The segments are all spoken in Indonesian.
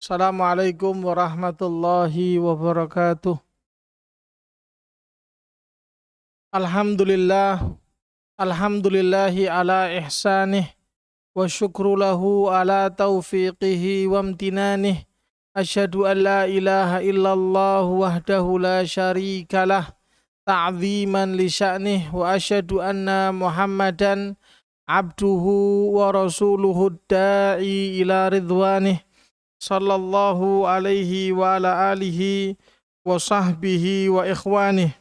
Assalamualaikum warahmatullahi wabarakatuh. Alhamdulillah, alhamdulillahi ala ihsanih wa syukru lahu ala taufiqihi wa amtinanih. Asyhadu an la ilaha illallah wahdahu la syarikalah ta'ziman li sya'nih wa asyhadu anna Muhammadan abduhu wa rasuluhu da'i ila ridwanih sallallahu alaihi wa ala alihi wa sahbihi wa ikhwanih.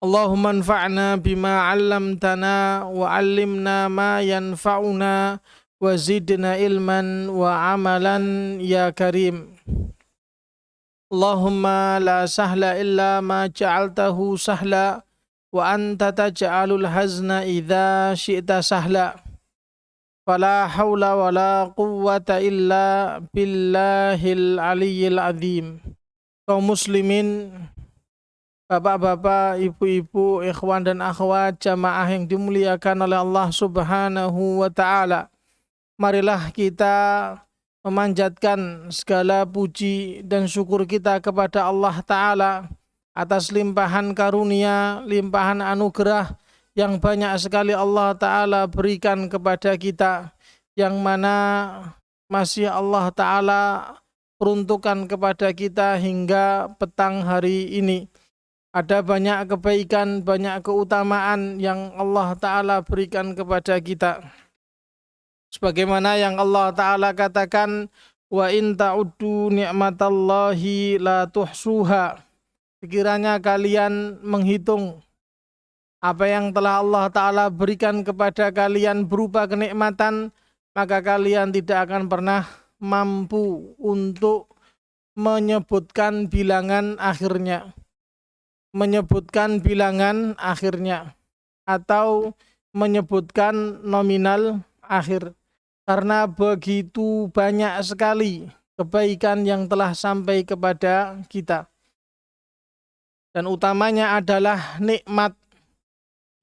Allahumma anfa'na bima 'allamtana wa 'allimna ma yanfa'una wa zidna ilman wa amalan ya karim. Allahumma la sahla illa ma ja'altahu sahla wa anta taj'alul hazna idza syi'ta sahla. Fala haula wala quwwata illa billahil aliyyil azim. Kaum muslimin, bapak-bapak, ibu-ibu, ikhwan dan akhwat, jamaah yang dimuliakan oleh Allah Subhanahu wa taala. Marilah kita memanjatkan segala puji dan syukur kita kepada Allah taala atas limpahan karunia, limpahan anugerah yang banyak sekali Allah Ta'ala berikan kepada kita, yang mana masih Allah Ta'ala peruntukan kepada kita hingga petang hari ini. Ada banyak kebaikan, banyak keutamaan yang Allah Ta'ala berikan kepada kita. Sebagaimana yang Allah Ta'ala katakan, wa in ta'uddu ni'matallahi la tuhsuha. Sekiranya kalian menghitung apa yang telah Allah Ta'ala berikan kepada kalian berupa kenikmatan, maka kalian tidak akan pernah mampu untuk menyebutkan bilangan akhirnya. Menyebutkan bilangan akhirnya atau menyebutkan nominal akhir. Karena begitu banyak sekali kebaikan yang telah sampai kepada kita. Dan utamanya adalah nikmat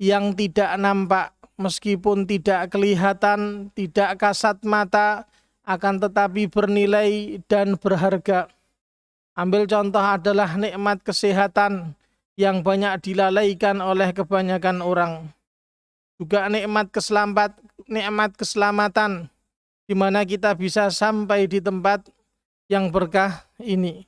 yang tidak nampak, meskipun tidak kelihatan, tidak kasat mata, akan tetapi bernilai dan berharga. Ambil contoh adalah nikmat kesehatan yang banyak dilalaikan oleh kebanyakan orang. Juga nikmat keselamatan, di mana kita bisa sampai di tempat yang berkah ini,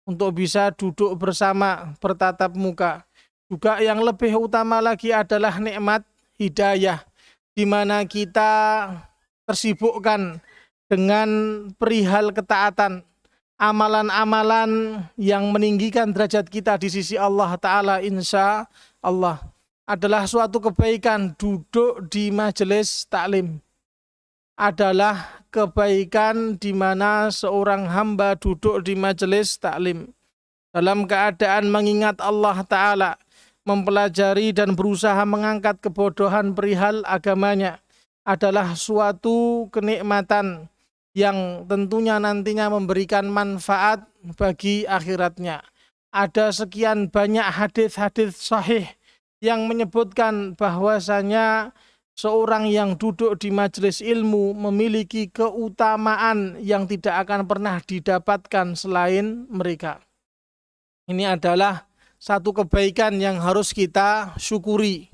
untuk bisa duduk bersama, bertatap muka. Juga yang lebih utama lagi adalah nikmat hidayah, di mana kita tersibukkan dengan perihal ketaatan, amalan-amalan yang meninggikan derajat kita di sisi Allah Ta'ala. Insya Allah adalah suatu kebaikan. Duduk di majelis taklim adalah kebaikan, di mana seorang hamba duduk di majelis taklim dalam keadaan mengingat Allah Ta'ala, mempelajari dan berusaha mengangkat kebodohan perihal agamanya, adalah suatu kenikmatan yang tentunya nantinya memberikan manfaat bagi akhiratnya. Ada sekian banyak hadis-hadis sahih yang menyebutkan bahwasanya seorang yang duduk di majelis ilmu memiliki keutamaan yang tidak akan pernah didapatkan selain mereka. Ini adalah satu kebaikan yang harus kita syukuri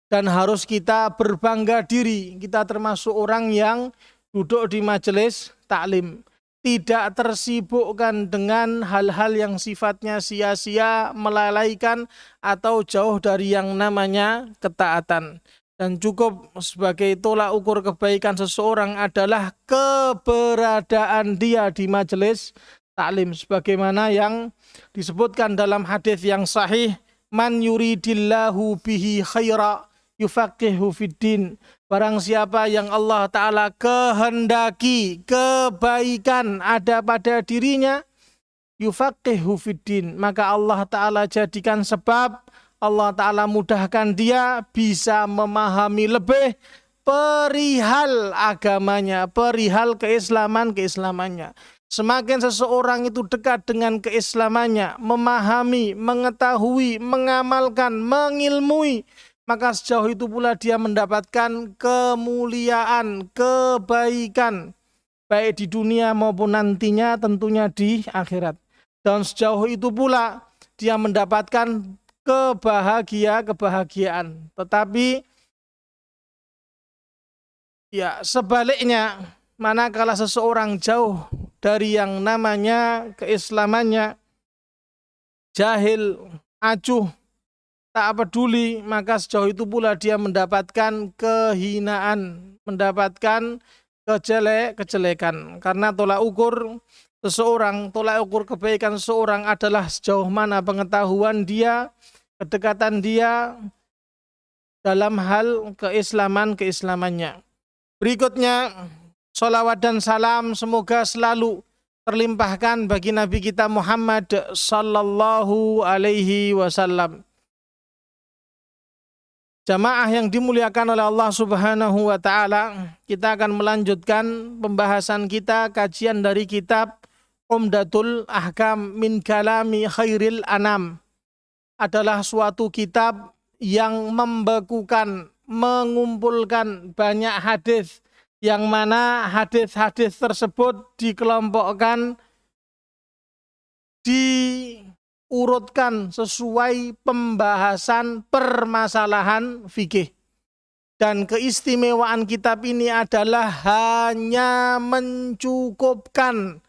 dan harus kita berbangga diri. Kita termasuk orang yang duduk di majelis taklim, tidak tersibukkan dengan hal-hal yang sifatnya sia-sia, melalaikan atau jauh dari yang namanya ketaatan. Dan cukup sebagai tolak ukur kebaikan seseorang adalah keberadaan dia di majelis taklim, sebagaimana yang disebutkan dalam hadis yang sahih, man yuridillahu bihi khaira yufaqihu fiddin. Barang siapa yang Allah Ta'ala kehendaki kebaikan ada pada dirinya, yufaqihu fiddin, maka Allah Ta'ala jadikan sebab, Allah Ta'ala mudahkan dia bisa memahami lebih perihal agamanya, perihal keislamannya. Semakin seseorang itu dekat dengan keislamannya, memahami, mengetahui, mengamalkan, mengilmui, maka sejauh itu pula dia mendapatkan kemuliaan, kebaikan, baik di dunia maupun nantinya tentunya di akhirat. Dan sejauh itu pula dia mendapatkan kebahagiaan. Tetapi ya sebaliknya, manakala seseorang jauh dari yang namanya keislamannya, jahil, acuh, tak peduli, maka sejauh itu pula dia mendapatkan kehinaan, mendapatkan kejelekan. Karena tolak ukur kebaikan seseorang adalah sejauh mana pengetahuan dia, kedekatan dia dalam hal keislamannya. Berikutnya, sholawat dan salam semoga selalu terlimpahkan bagi Nabi kita Muhammad sallallahu alaihi wasallam. Jamaah yang dimuliakan oleh Allah Subhanahu wa taala, kita akan melanjutkan pembahasan kita, kajian dari kitab Umdatul Ahkam min Kalami Khairil Anam. Adalah suatu kitab yang membekukan, mengumpulkan banyak hadis, yang mana hadis-hadis tersebut dikelompokkan, diurutkan sesuai pembahasan permasalahan fikih. Dan keistimewaan kitab ini adalah hanya mencukupkan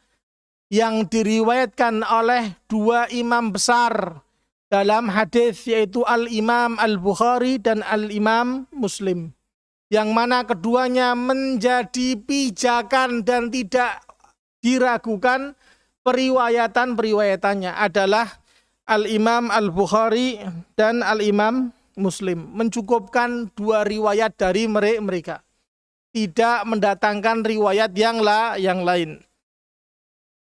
yang diriwayatkan oleh dua imam besar dalam hadis, yaitu Al-Imam Al-Bukhari dan Al-Imam Muslim, yang mana keduanya menjadi pijakan dan tidak diragukan periwayatannya adalah Al-Imam Al-Bukhari dan Al-Imam Muslim. Mencukupkan dua riwayat dari mereka, tidak mendatangkan riwayat yang lain.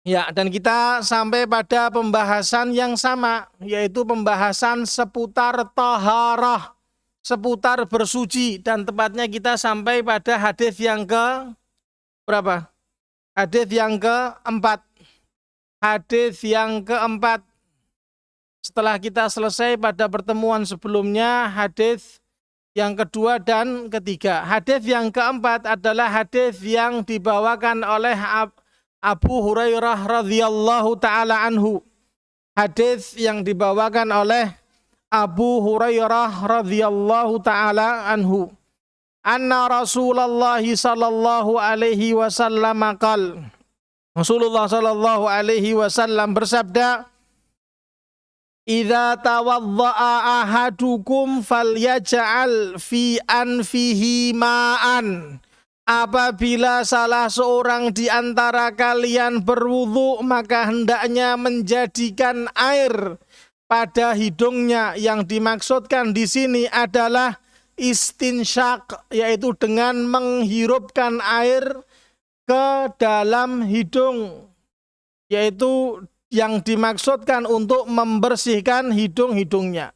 Ya, dan kita sampai pada pembahasan yang sama, yaitu pembahasan seputar taharah, seputar bersuci, dan tepatnya kita sampai pada hadis yang ke berapa? Hadis yang keempat. Hadis yang keempat. Setelah kita selesai pada pertemuan sebelumnya hadis yang kedua dan ketiga. Hadis yang keempat adalah hadis yang dibawakan oleh Abu Hurairah radhiyallahu taala anhu. Hadis yang dibawakan oleh Abu Hurairah radhiyallahu taala anhu. Anna Rasulullah sallallahu alaihi wasallam qala. Rasulullah sallallahu alaihi wasallam bersabda, "Idza tawaddaa ahadukum falyaj'al fi anfihi ma'an." Apabila salah seorang di antara kalian berwudu, maka hendaknya menjadikan air pada hidungnya. Yang dimaksudkan di sini adalah istinsyak, yaitu dengan menghirupkan air ke dalam hidung, yaitu yang dimaksudkan untuk membersihkan hidung-hidungnya.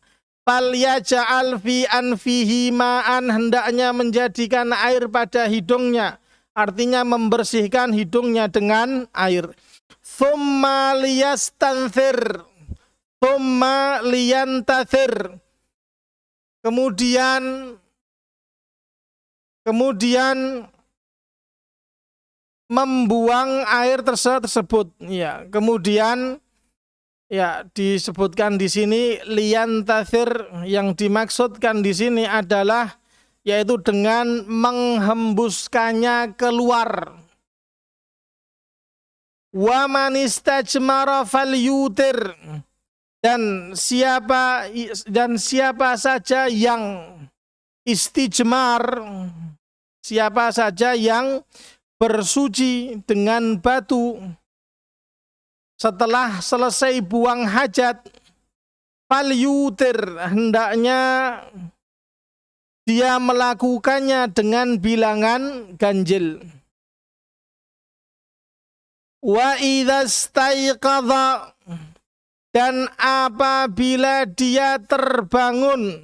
Falyaj'al fi anfihi ma'an, hendaknya menjadikan air pada hidungnya, artinya membersihkan hidungnya dengan air. Tsumma liyastanthir, tsumma liyantathir, kemudian membuang air tersebut. Ya, kemudian ya disebutkan di sini liyantathir, yang dimaksudkan di sini adalah yaitu dengan menghembuskannya keluar. Wa man istajmara falyutir, dan siapa saja yang istijmar, siapa saja yang bersuci dengan batu setelah selesai buang hajat, falyutir, hendaknya dia melakukannya dengan bilangan ganjil. Wa idza staiqadha, dan apabila dia terbangun,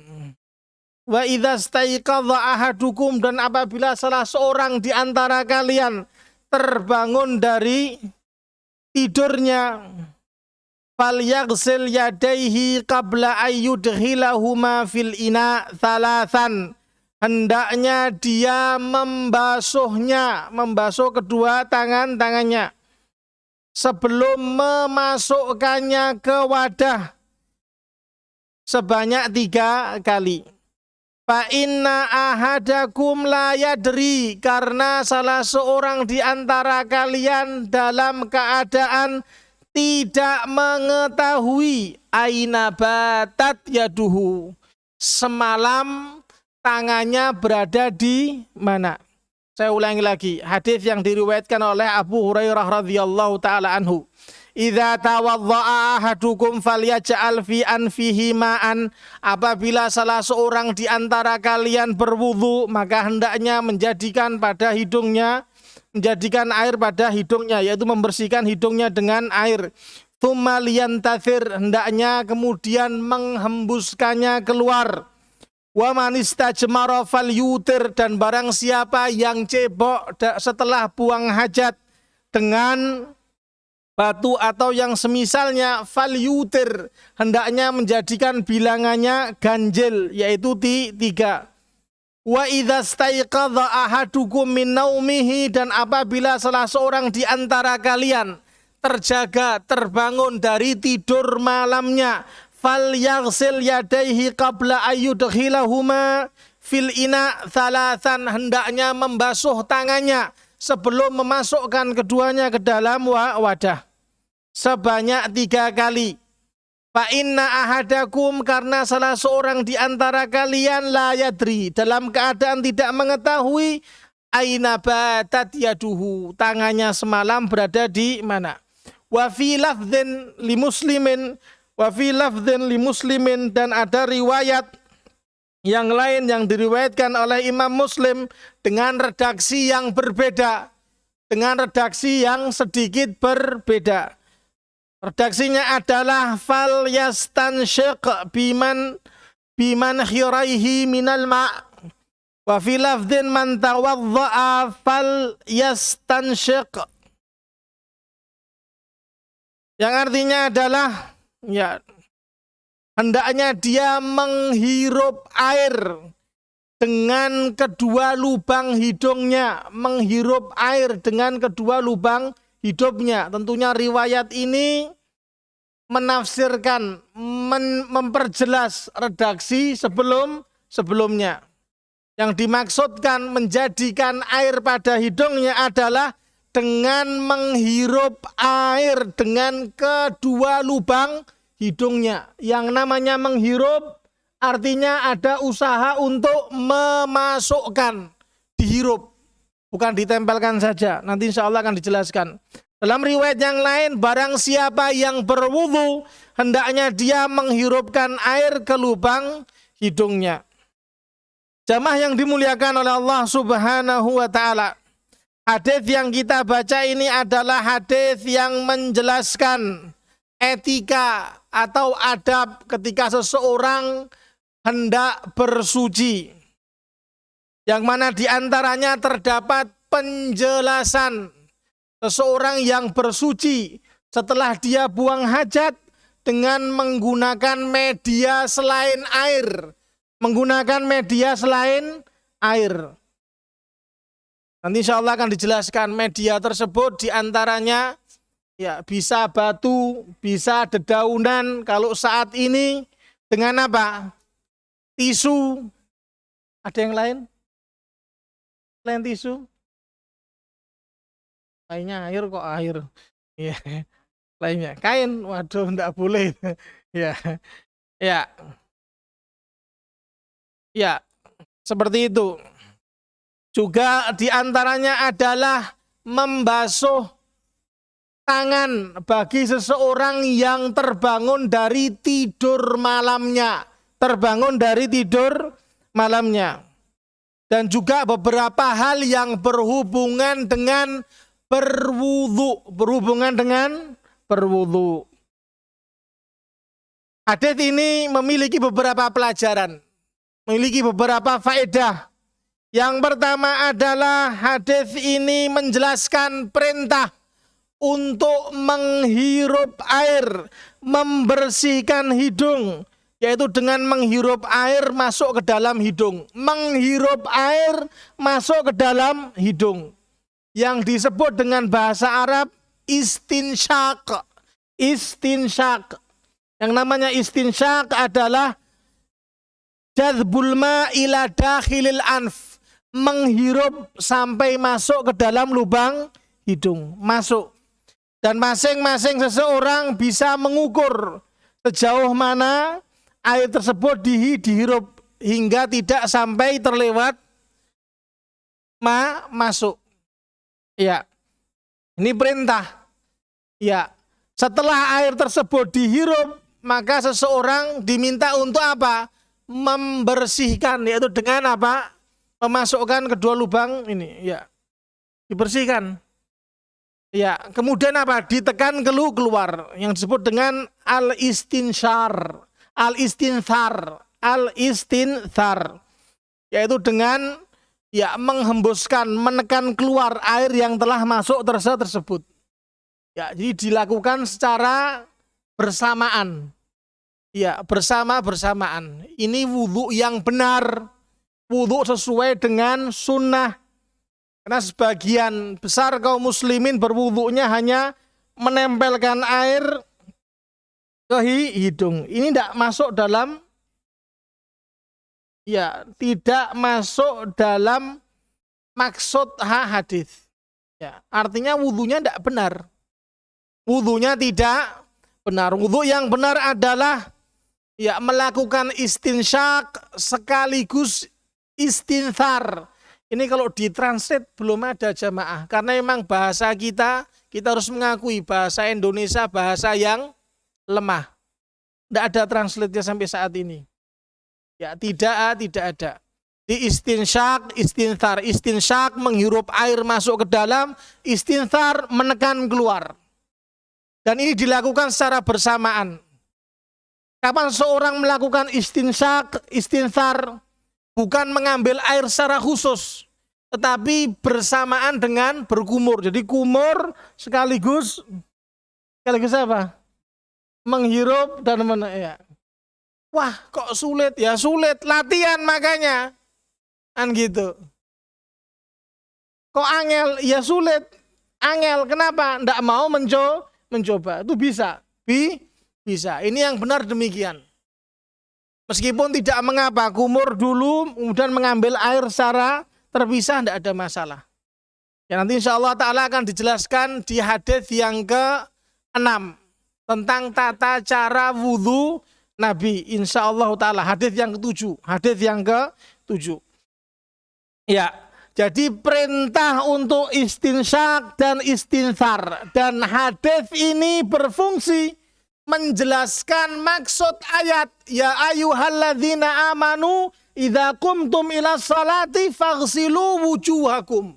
wa idza staiqadha ahadukum, dan apabila salah seorang di antara kalian terbangun dari tidurnya, falyaghsil yadayhi qabla ayyudkhilahuma fil ina thalathan, hendaknya dia membasuh kedua tangannya sebelum memasukkannya ke wadah sebanyak 3 kali. Fa inna ahadakum la yadri, karena salah seorang di antara kalian dalam keadaan tidak mengetahui aina batat yaduhu, semalam tangannya berada di mana. Saya ulangi lagi, hadis yang diriwayatkan oleh Abu Hurairah radhiyallahu taala anhu. Idza tawaddaa ahadukum falyaj'al fi anfihi ma'an, apabila salah seorang di antara kalian berwudu, maka hendaknya menjadikan air pada hidungnya, yaitu membersihkan hidungnya dengan air. Tsumma liyantathir, hendaknya kemudian menghembuskannya keluar. Wa man istajmara falyutir, dan barang siapa yang cebok setelah buang hajat dengan batu atau yang semisalnya, falyutir, hendaknya menjadikan bilangannya ganjil, yaitu 3. Wa idza staiqadha ahadukum min naumihi, dan apabila salah seorang di antara kalian terbangun dari tidur malamnya, falyaghsil yadayhi qabla ayyudkhilahuma fil ina thalathan, hendaknya membasuh tangannya sebelum memasukkan keduanya ke dalam wadah sebanyak 3 kali. Fa inna ahadakum, karena salah seorang di antara kalian la yadri, dalam keadaan tidak mengetahui aina batat yaduhu, tangannya semalam berada di mana. Wa fi lafdzin li muslimin, dan ada riwayat yang lain yang diriwayatkan oleh Imam Muslim dengan redaksi yang berbeda, dengan redaksi yang sedikit berbeda. Redaksinya adalah fal yastanshiq biman khiraihi minal ma', wa fi lafdhin man tawadda'a fal yastanshiq, yang artinya adalah hendaknya dia menghirup air dengan kedua lubang hidungnya, menghirup air dengan kedua lubang hidungnya. Tentunya riwayat ini menafsirkan, memperjelas redaksi sebelumnya. Yang dimaksudkan menjadikan air pada hidungnya adalah dengan menghirup air dengan kedua lubang hidungnya. Yang namanya menghirup artinya ada usaha untuk memasukkan, dihirup, bukan ditempelkan saja. Nanti insya Allah akan dijelaskan. Dalam riwayat yang lain, barang siapa yang berwudu, hendaknya dia menghirupkan air ke lubang hidungnya. Jamaah yang dimuliakan oleh Allah Subhanahu wa ta'ala, hadis yang kita baca ini adalah hadis yang menjelaskan etika atau adab ketika seseorang hendak bersuci, yang mana diantaranya terdapat penjelasan seseorang yang bersuci setelah dia buang hajat dengan menggunakan media selain air. Nanti insya Allah akan dijelaskan media tersebut diantaranya bisa batu, bisa dedaunan. Kalau saat ini dengan apa? Tisu. Ada yang lain? Selain tisu? Lainnya air kok air. Ya. Lainnya kain. Waduh, enggak boleh. Ya. Ya, seperti itu. Juga diantaranya adalah membasuh tangan bagi seseorang yang terbangun dari tidur malamnya. Dan juga beberapa hal yang berhubungan dengan berwudu. Hadits ini memiliki beberapa pelajaran, memiliki beberapa faedah. Yang pertama adalah hadits ini menjelaskan perintah untuk menghirup air, membersihkan hidung, yaitu dengan menghirup air masuk ke dalam hidung. Menghirup air masuk ke dalam hidung. Yang disebut dengan bahasa Arab istinsyak. Istinsyak. Yang namanya istinsyak adalah jadzbul ma ila dakhilil anf. Menghirup sampai masuk ke dalam lubang hidung. Masuk. Dan masing-masing seseorang bisa mengukur sejauh mana air tersebut dihirup hingga tidak sampai terlewat masuk. Ya, ini perintah. Ya, setelah air tersebut dihirup, maka seseorang diminta untuk apa? Membersihkan, yaitu dengan apa? Memasukkan kedua lubang ini, ya, dibersihkan. Ya, kemudian apa? Ditekan keluar, yang disebut dengan al-istinsyar. Al-istinthar, yaitu dengan ya menghembuskan, menekan keluar air yang telah masuk tersebut. Ya, jadi dilakukan secara bersamaan. Ya, bersamaan. Ini wudhu yang benar, wudhu sesuai dengan sunnah. Karena sebagian besar kaum muslimin berwudhunya hanya menempelkan air ke hidung. Ini tidak masuk dalam, ya, tidak masuk dalam maksud hadis. Ya, artinya wudhunya tidak benar. Wudhunya tidak benar. Wudhu yang benar adalah ya melakukan istinsyak sekaligus istinthar. Ini kalau ditranslate belum ada jamaah. Karena memang bahasa kita harus mengakui bahasa Indonesia bahasa yang lemah. Tidak ada translate-nya sampai saat ini. Ya, tidak ada. Di istinsyak, istinthar. Istinsyak menghirup air masuk ke dalam, istinthar menekan keluar. Dan ini dilakukan secara bersamaan. Kapan seorang melakukan istinsyak, istinthar, bukan mengambil air secara khusus, tetapi bersamaan dengan berkumur. Jadi kumur sekaligus apa? Menghirup dan ya. Wah, kok sulit? Ya sulit, latihan makanya. Kan gitu. Kok angel? Ya sulit. Angel, kenapa? Nggak mau mencoba. Itu bisa. Bisa. Ini yang benar demikian. Meskipun tidak mengapa, kumur dulu, kemudian mengambil air secara terpisah, tidak ada masalah. Ya, nanti insya Allah Ta'ala akan dijelaskan di hadis yang ke-6. Tentang tata cara wudhu Nabi, insya Allah Ta'ala. Hadis yang ke-7. Ya, jadi perintah untuk istinsyak dan istinthar. Dan hadis ini berfungsi menjelaskan maksud ayat. Ya ayyuhalladzina amanu idza qumtum ila salati faghsilu wujuhakum.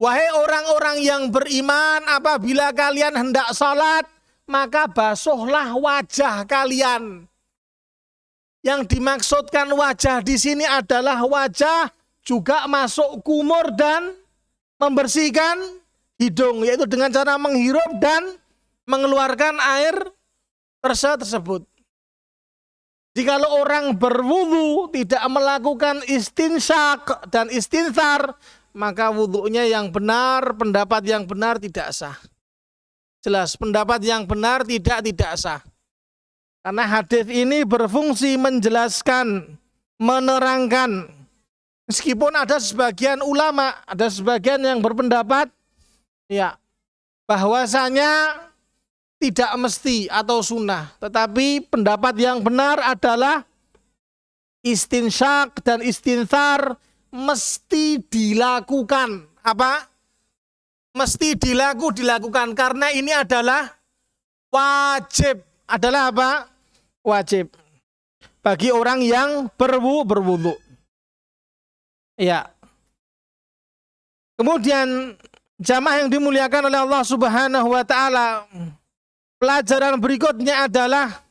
Wahai orang-orang yang beriman, apabila kalian hendak salat, maka basuhlah wajah kalian. Yang dimaksudkan wajah di sini adalah wajah juga masuk kumur dan membersihkan hidung, yaitu dengan cara menghirup dan mengeluarkan air tersebut. Jika orang berwudu tidak melakukan istinsyak dan istinthar, maka wudunya yang benar, pendapat yang benar tidak sah. Jelas, pendapat yang benar tidak sah. Karena hadis ini berfungsi menjelaskan, menerangkan. Meskipun ada sebagian ulama, ada sebagian yang berpendapat ya bahwasanya tidak mesti atau sunnah, tetapi pendapat yang benar adalah istinsyak dan istinthar mesti dilakukan. Apa? Mesti dilakukan karena ini adalah wajib. Adalah apa? Wajib bagi orang yang berwudu. Ya. Kemudian jamaah yang dimuliakan oleh Allah Subhanahu wa taala, pelajaran berikutnya adalah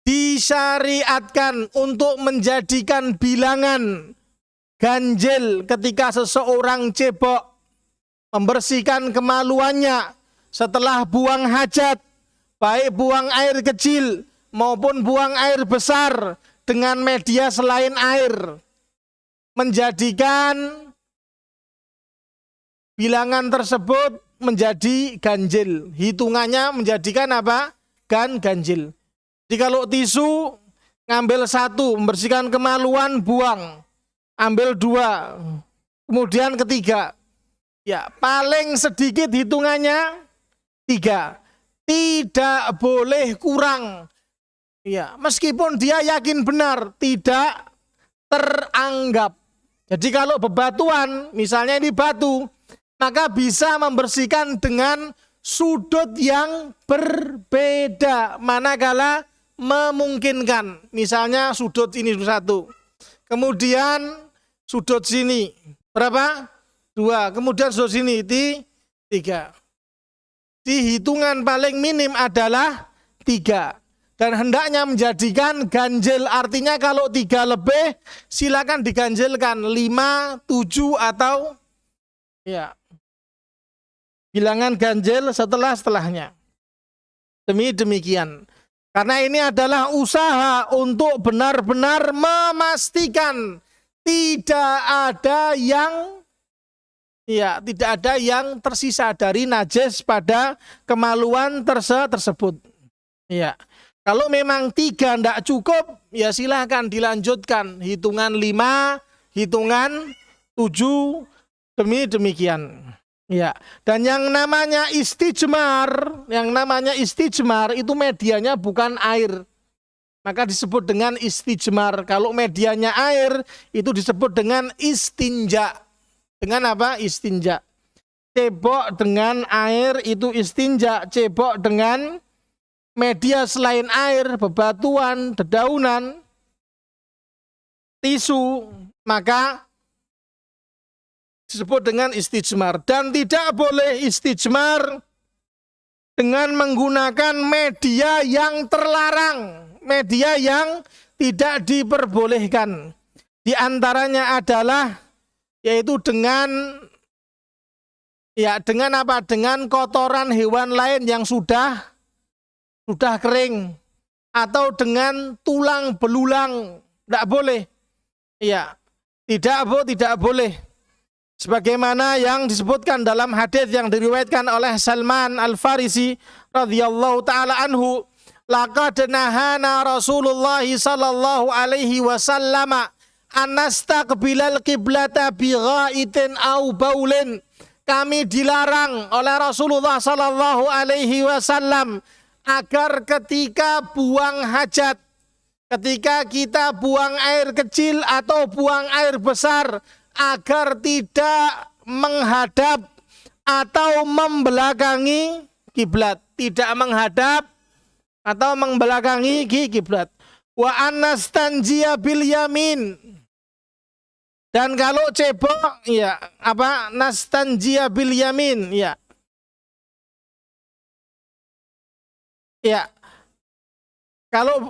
disyariatkan untuk menjadikan bilangan ganjil ketika seseorang cebok, membersihkan kemaluannya setelah buang hajat, baik buang air kecil maupun buang air besar dengan media selain air, menjadikan bilangan tersebut menjadi ganjil. Hitungannya menjadikan apa? Ganjil. Jadi kalau tisu ngambil 1, membersihkan kemaluan, buang. Ambil 2, kemudian ketiga. Ya, paling sedikit hitungannya 3. Tidak boleh kurang. Ya, meskipun dia yakin benar, tidak teranggap. Jadi kalau bebatuan, misalnya ini batu, maka bisa membersihkan dengan sudut yang berbeda manakala memungkinkan. Misalnya sudut ini 1, kemudian sudut sini berapa? 2, kemudian sudut sini 3. Di hitungan paling minim adalah 3. Dan hendaknya menjadikan ganjil, artinya kalau 3 lebih silakan diganjilkan 5, 7 atau ya bilangan ganjil setelahnya. Demikian. Karena ini adalah usaha untuk benar-benar memastikan tidak ada yang tersisa dari najis pada kemaluan tersebut. Ya. Kalau memang 3 tidak cukup, ya silahkan dilanjutkan. Hitungan 5, hitungan 7, demikian. Ya. Dan yang namanya istijmar itu medianya bukan air. Maka disebut dengan istijmar. Kalau medianya air, itu disebut dengan istinja. Dengan apa? Istinja. Cebok dengan air itu istinja. Cebok dengan media selain air, bebatuan, dedaunan, tisu, maka disebut dengan istijmar. Dan tidak boleh istijmar dengan menggunakan media yang terlarang, media yang tidak diperbolehkan. Di antaranya adalah yaitu dengan apa? Dengan kotoran hewan lain yang sudah kering, atau dengan tulang belulang, tidak boleh. Ya, tidak boleh. Sebagaimana yang disebutkan dalam hadis yang diriwayatkan oleh Salman Al-Farisi radhiyallahu taala anhu, laqad nahana Rasulullah sallallahu alaihi wasallam an nastaqbilal qiblata bi ghaitin au baulin. Kami dilarang oleh Rasulullah sallallahu alaihi wasallam agar ketika buang hajat, ketika kita buang air kecil atau buang air besar, agar tidak menghadap atau membelakangi kiblat, tidak menghadap atau membelakangi kiblat. Wa anastanjiya bil yamin. Dan kalau cebok, ya apa? Nastanjiya bil yamin, ya. Ya, kalau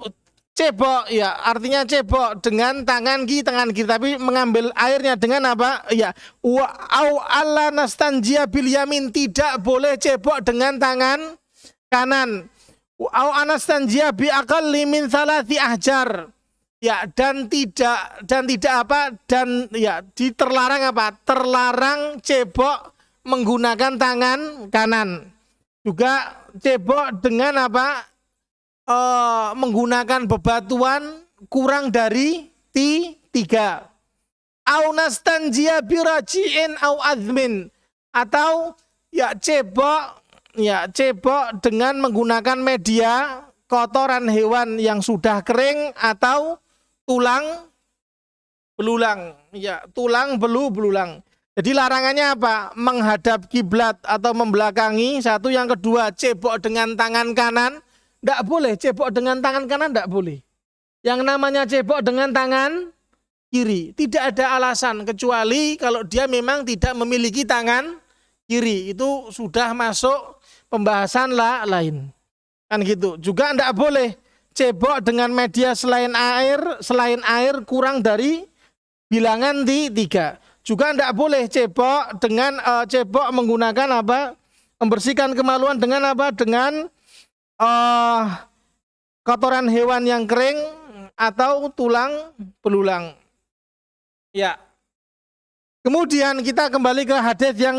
cebok, ya artinya cebok dengan tangan kiri, tapi mengambil airnya dengan apa? Ya, au alla nastanjiya bil yamin, tidak boleh cebok dengan tangan kanan. Au anastanjiya bi aqalli min 3 ahjar. Ya, dan tidak apa? Dan ya, diterlarang apa? Terlarang cebok menggunakan tangan kanan. Juga cebok dengan apa? Menggunakan bebatuan kurang dari 3. Au nastanjiya biraji'in au azmin, atau ya cebok dengan menggunakan media kotoran hewan yang sudah kering atau tulang belulang. Ya, tulang belulang. Jadi larangannya apa? Menghadap kiblat atau membelakangi. 1, yang kedua cebok dengan tangan kanan. Tidak boleh, cebok dengan tangan kanan tidak boleh. Yang namanya cebok dengan tangan kiri. Tidak ada alasan kecuali kalau dia memang tidak memiliki tangan kiri. Itu sudah masuk pembahasan lain. Kan gitu. Juga tidak boleh cebok dengan media selain air kurang dari bilangan 3. Juga tidak boleh cebok dengan cebok menggunakan apa? Membersihkan kemaluan dengan apa? Dengan kotoran hewan yang kering atau tulang belulang. Ya. Kemudian kita kembali ke hadis yang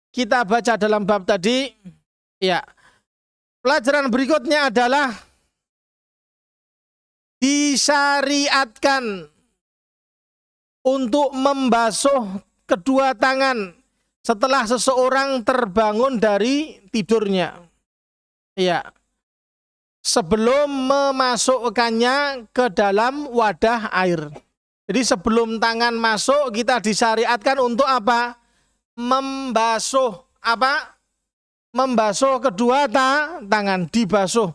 kita baca dalam bab tadi. Ya. Pelajaran berikutnya adalah disyariatkan untuk membasuh kedua tangan setelah seseorang terbangun dari tidurnya. Ya. Sebelum memasukkannya ke dalam wadah air. Jadi sebelum tangan masuk kita disyariatkan untuk apa? Membasuh apa? Membasuh kedua tangan, dibasuh.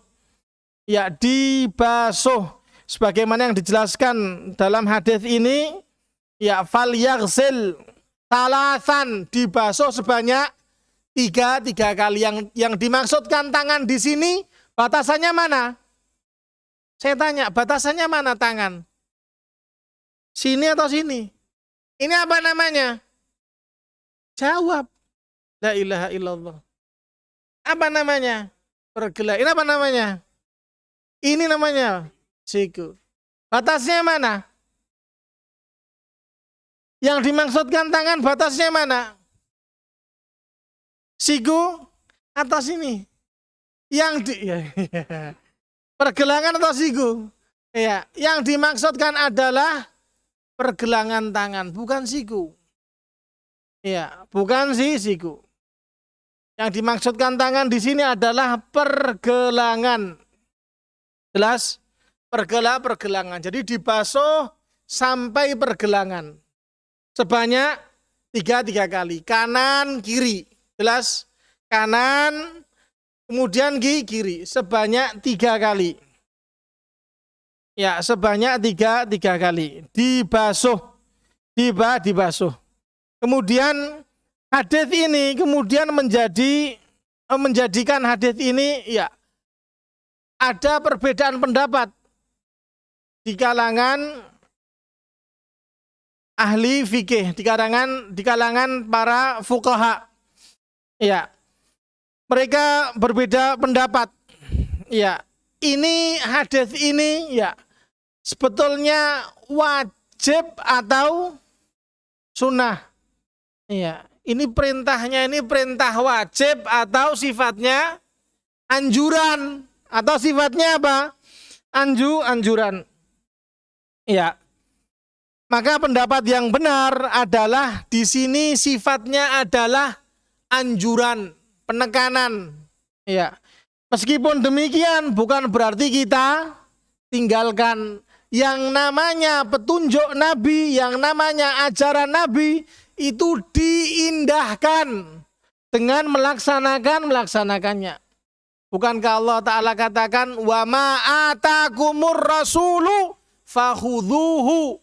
Ya, dibasuh. Sebagaimana yang dijelaskan dalam hadis ini, ya fal yaghsil salasan, dibasuh sebanyak tiga kali. Yang dimaksudkan tangan di sini batasannya mana? Saya tanya, batasannya mana tangan? Sini atau sini? Ini apa namanya? Jawab. La ilaha illallah. Apa namanya? Pergelangan. Ini apa namanya? Ini namanya siku. Batasnya mana? Yang dimaksudkan tangan batasnya mana? Siku atau sini? Pergelangan atau siku? Ya, yang dimaksudkan adalah pergelangan tangan, bukan siku. Ya, bukan siku. Yang dimaksudkan tangan di sini adalah pergelangan. Jelas? Pergelangan. Jadi dibasuh sampai pergelangan. Sebanyak tiga kali. Kanan, kiri. Jelas? Kanan, kemudian kiri. Sebanyak 3 kali. Ya, sebanyak tiga kali. Dibasuh. Dibasuh. Kemudian hadis ini kemudian menjadikan hadis ini ya ada perbedaan pendapat di kalangan ahli fikih, di kalangan para fuqaha. Ya. Mereka berbeda pendapat. Ya. Ini hadis ini ya sebetulnya wajib atau sunnah. Iya, ini perintahnya ini perintah wajib atau sifatnya anjuran atau sifatnya apa? Anjuran. Iya. Maka pendapat yang benar adalah di sini sifatnya adalah anjuran, penekanan. Iya. Meskipun demikian bukan berarti kita tinggalkan yang namanya petunjuk Nabi, yang namanya ajaran Nabi itu diindahkan dengan melaksanakannya. Bukankah Allah Ta'ala katakan wa ma atakumur rasulu fakhudhuhu,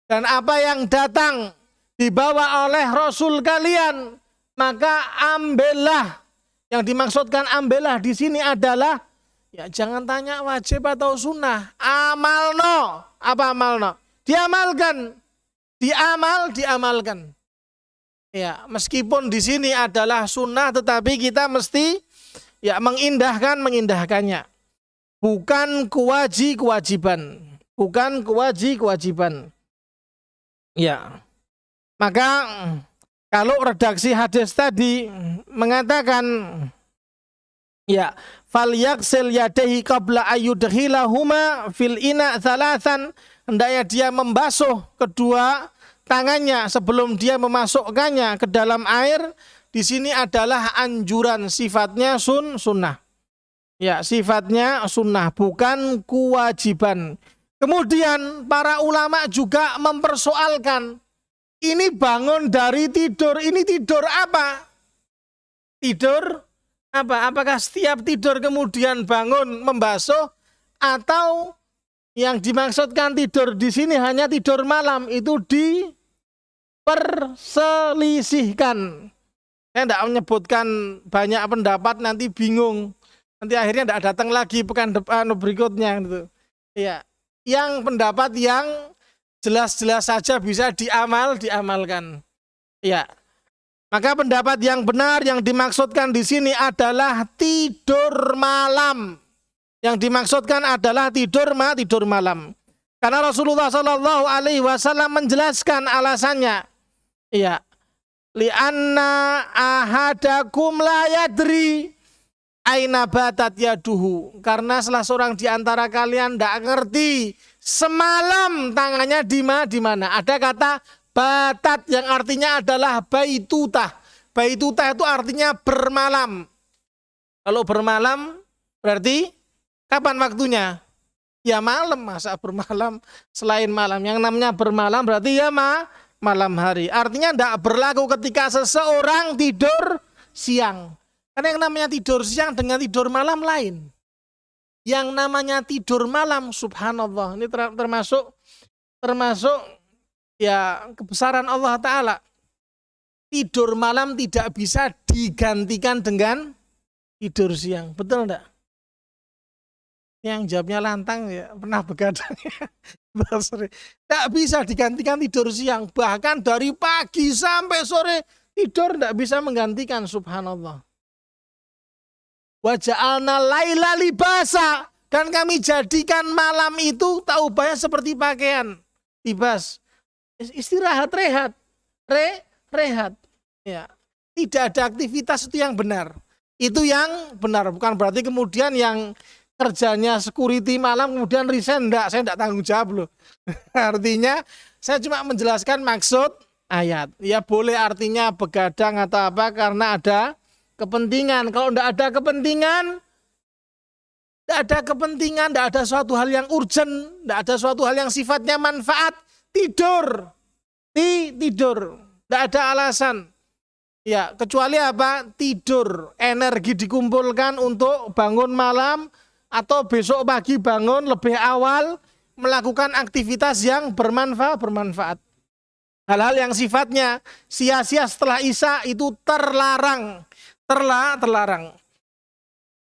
dan apa yang datang dibawa oleh Rasul kalian maka ambillah. Yang dimaksudkan ambillah di sini adalah ya jangan tanya wajib atau sunnah, amalno. Apa amalno? Diamalkan. Diamalkan. Ya, meskipun di sini adalah sunnah, tetapi kita mesti ya mengindahkannya. Bukan kewajiban. Ya. Maka kalau redaksi hadis tadi mengatakan ya fal yaksil yadaihi qabla ayyudkhilahuma fil ina thalathan, hendaknya dia membasuh kedua tangannya sebelum dia memasukkannya ke dalam air. Di sini adalah anjuran, sifatnya sunnah. Ya, sifatnya sunnah, bukan kewajiban. Kemudian para ulama juga mempersoalkan, ini bangun dari tidur, ini tidur apa? Tidur apa? Apakah setiap tidur kemudian bangun membasuh, atau yang dimaksudkan tidur di sini hanya tidur malam? Itu diperselisihkan. Saya tidak menyebutkan banyak pendapat, nanti bingung. Nanti akhirnya tidak datang lagi pekan depan berikutnya gitu. Ya, yang pendapat yang jelas-jelas saja bisa diamalkan. Ya. Maka pendapat yang benar yang dimaksudkan di sini adalah tidur malam. Yang dimaksudkan adalah tidur malam. Karena Rasulullah Shallallahu Alaihi Wasallam menjelaskan alasannya. Iya, li'anna ahadakum la yadri aina batat yaduhu. Karena salah seorang di antara kalian tidak ngerti semalam tangannya di mana. Ada kata batat yang artinya adalah baitutah. Baitutah itu artinya bermalam. Kalau bermalam berarti kapan waktunya? Ya malam, masa bermalam selain malam. Yang namanya bermalam berarti ya malam hari. Artinya tidak berlaku ketika seseorang tidur siang. Karena yang namanya tidur siang dengan tidur malam lain. Yang namanya tidur malam, subhanallah, ini termasuk ya kebesaran Allah Ta'ala. Tidur malam tidak bisa digantikan dengan tidur siang. Betul enggak? Yang jawabnya lantang ya, pernah begadang ya. Tidak bisa digantikan tidur siang. Bahkan dari pagi sampai sore tidur tidak bisa menggantikan, subhanallah. Wa ja'alna laila libasa, dan kami jadikan malam itu taubahnya seperti pakaian. Libas, istirahat, rehat. Ya. Tidak ada aktivitas itu yang benar. Itu yang benar, bukan berarti kemudian yang kerjanya security malam kemudian resign. Enggak, saya enggak tanggung jawab loh. Artinya saya cuma menjelaskan maksud ayat. Ya boleh artinya begadang atau apa karena ada kepentingan. Kalau enggak ada kepentingan, enggak ada suatu hal yang urgent, enggak ada suatu hal yang sifatnya manfaat, tidur. Enggak ada alasan. Ya, kecuali apa? Tidur. Energi dikumpulkan untuk bangun malam atau besok pagi bangun lebih awal melakukan aktivitas yang bermanfaat. Hal-hal yang sifatnya sia-sia setelah Isya itu terlarang.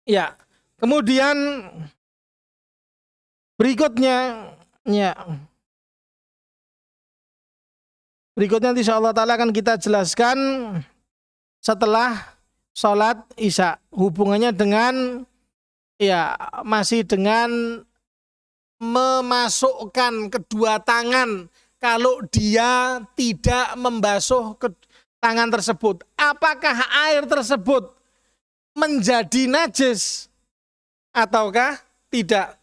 Ya. Kemudian berikutnya ya. Berikutnya insyaallah taala akan kita jelaskan setelah sholat Isya. Hubungannya dengan ya masih dengan memasukkan kedua tangan kalau dia tidak membasuh tangan tersebut. Apakah air tersebut menjadi najis ataukah tidak?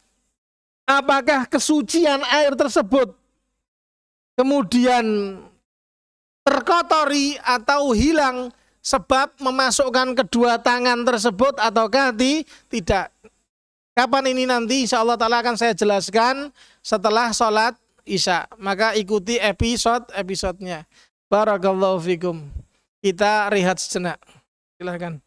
Apakah kesucian air tersebut kemudian terkotori atau hilang sebab memasukkan kedua tangan tersebut ataukah tidak? Kapan ini nanti insyaallah ta'ala akan saya jelaskan setelah sholat Isya. Maka ikuti episode-episodenya. Barakallahu fikum. Kita rehat sejenak. Silakan.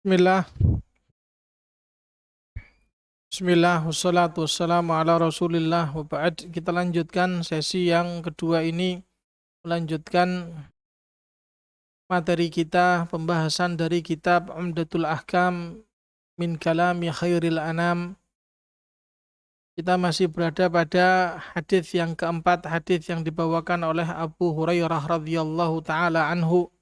Bismillah. Bismillah, wassalatu wassalamu ala rasulillah wa ba'd. Kita lanjutkan sesi yang kedua ini, melanjutkan materi kita, pembahasan dari kitab Umdatul Ahkam min kalami khairil anam. Kita masih berada pada hadis yang keempat, hadis yang dibawakan oleh Abu Hurairah radhiyallahu taala anhu,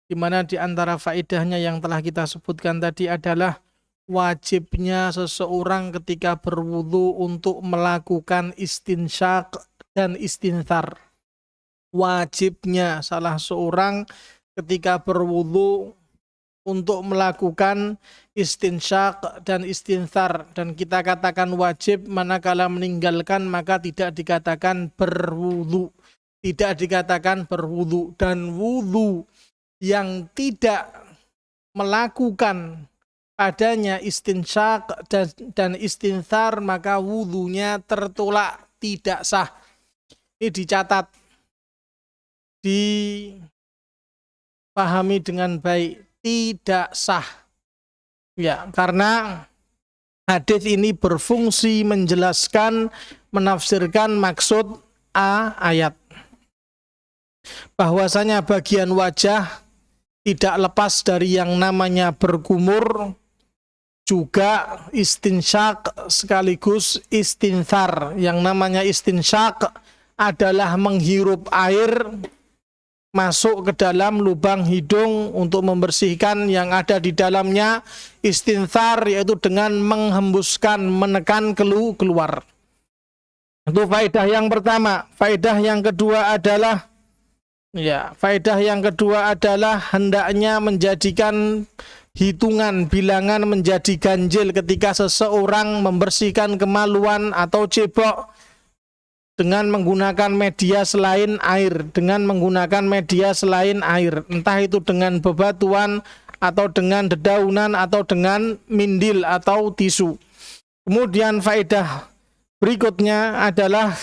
di mana di antara faedahnya yang telah kita sebutkan tadi adalah wajibnya seseorang ketika berwudu untuk melakukan istinsyak dan istinthar. Wajibnya salah seorang ketika berwudu untuk melakukan istinsyak dan istinthar, dan kita katakan wajib manakala meninggalkan maka tidak dikatakan berwudu, tidak dikatakan berwudu. Dan wudu yang tidak melakukan padanya istinsyak dan istinthar maka wudunya tertolak, tidak sah. Ini dicatat, dipahami dengan baik, tidak sah. Ya, karena hadis ini berfungsi menjelaskan, menafsirkan maksud ayat. Bahwasanya bagian wajah tidak lepas dari yang namanya berkumur, juga istinsyak sekaligus istinthar. Yang namanya istinsyak adalah menghirup air masuk ke dalam lubang hidung untuk membersihkan yang ada di dalamnya. Istinthar yaitu dengan menghembuskan, menekan keluar. Itu faedah yang pertama. Faedah yang kedua adalah hendaknya menjadikan hitungan bilangan menjadi ganjil ketika seseorang membersihkan kemaluan atau cebok dengan menggunakan media selain air, entah itu dengan bebatuan atau dengan dedaunan atau dengan mindil atau tisu. Kemudian faedah berikutnya adalah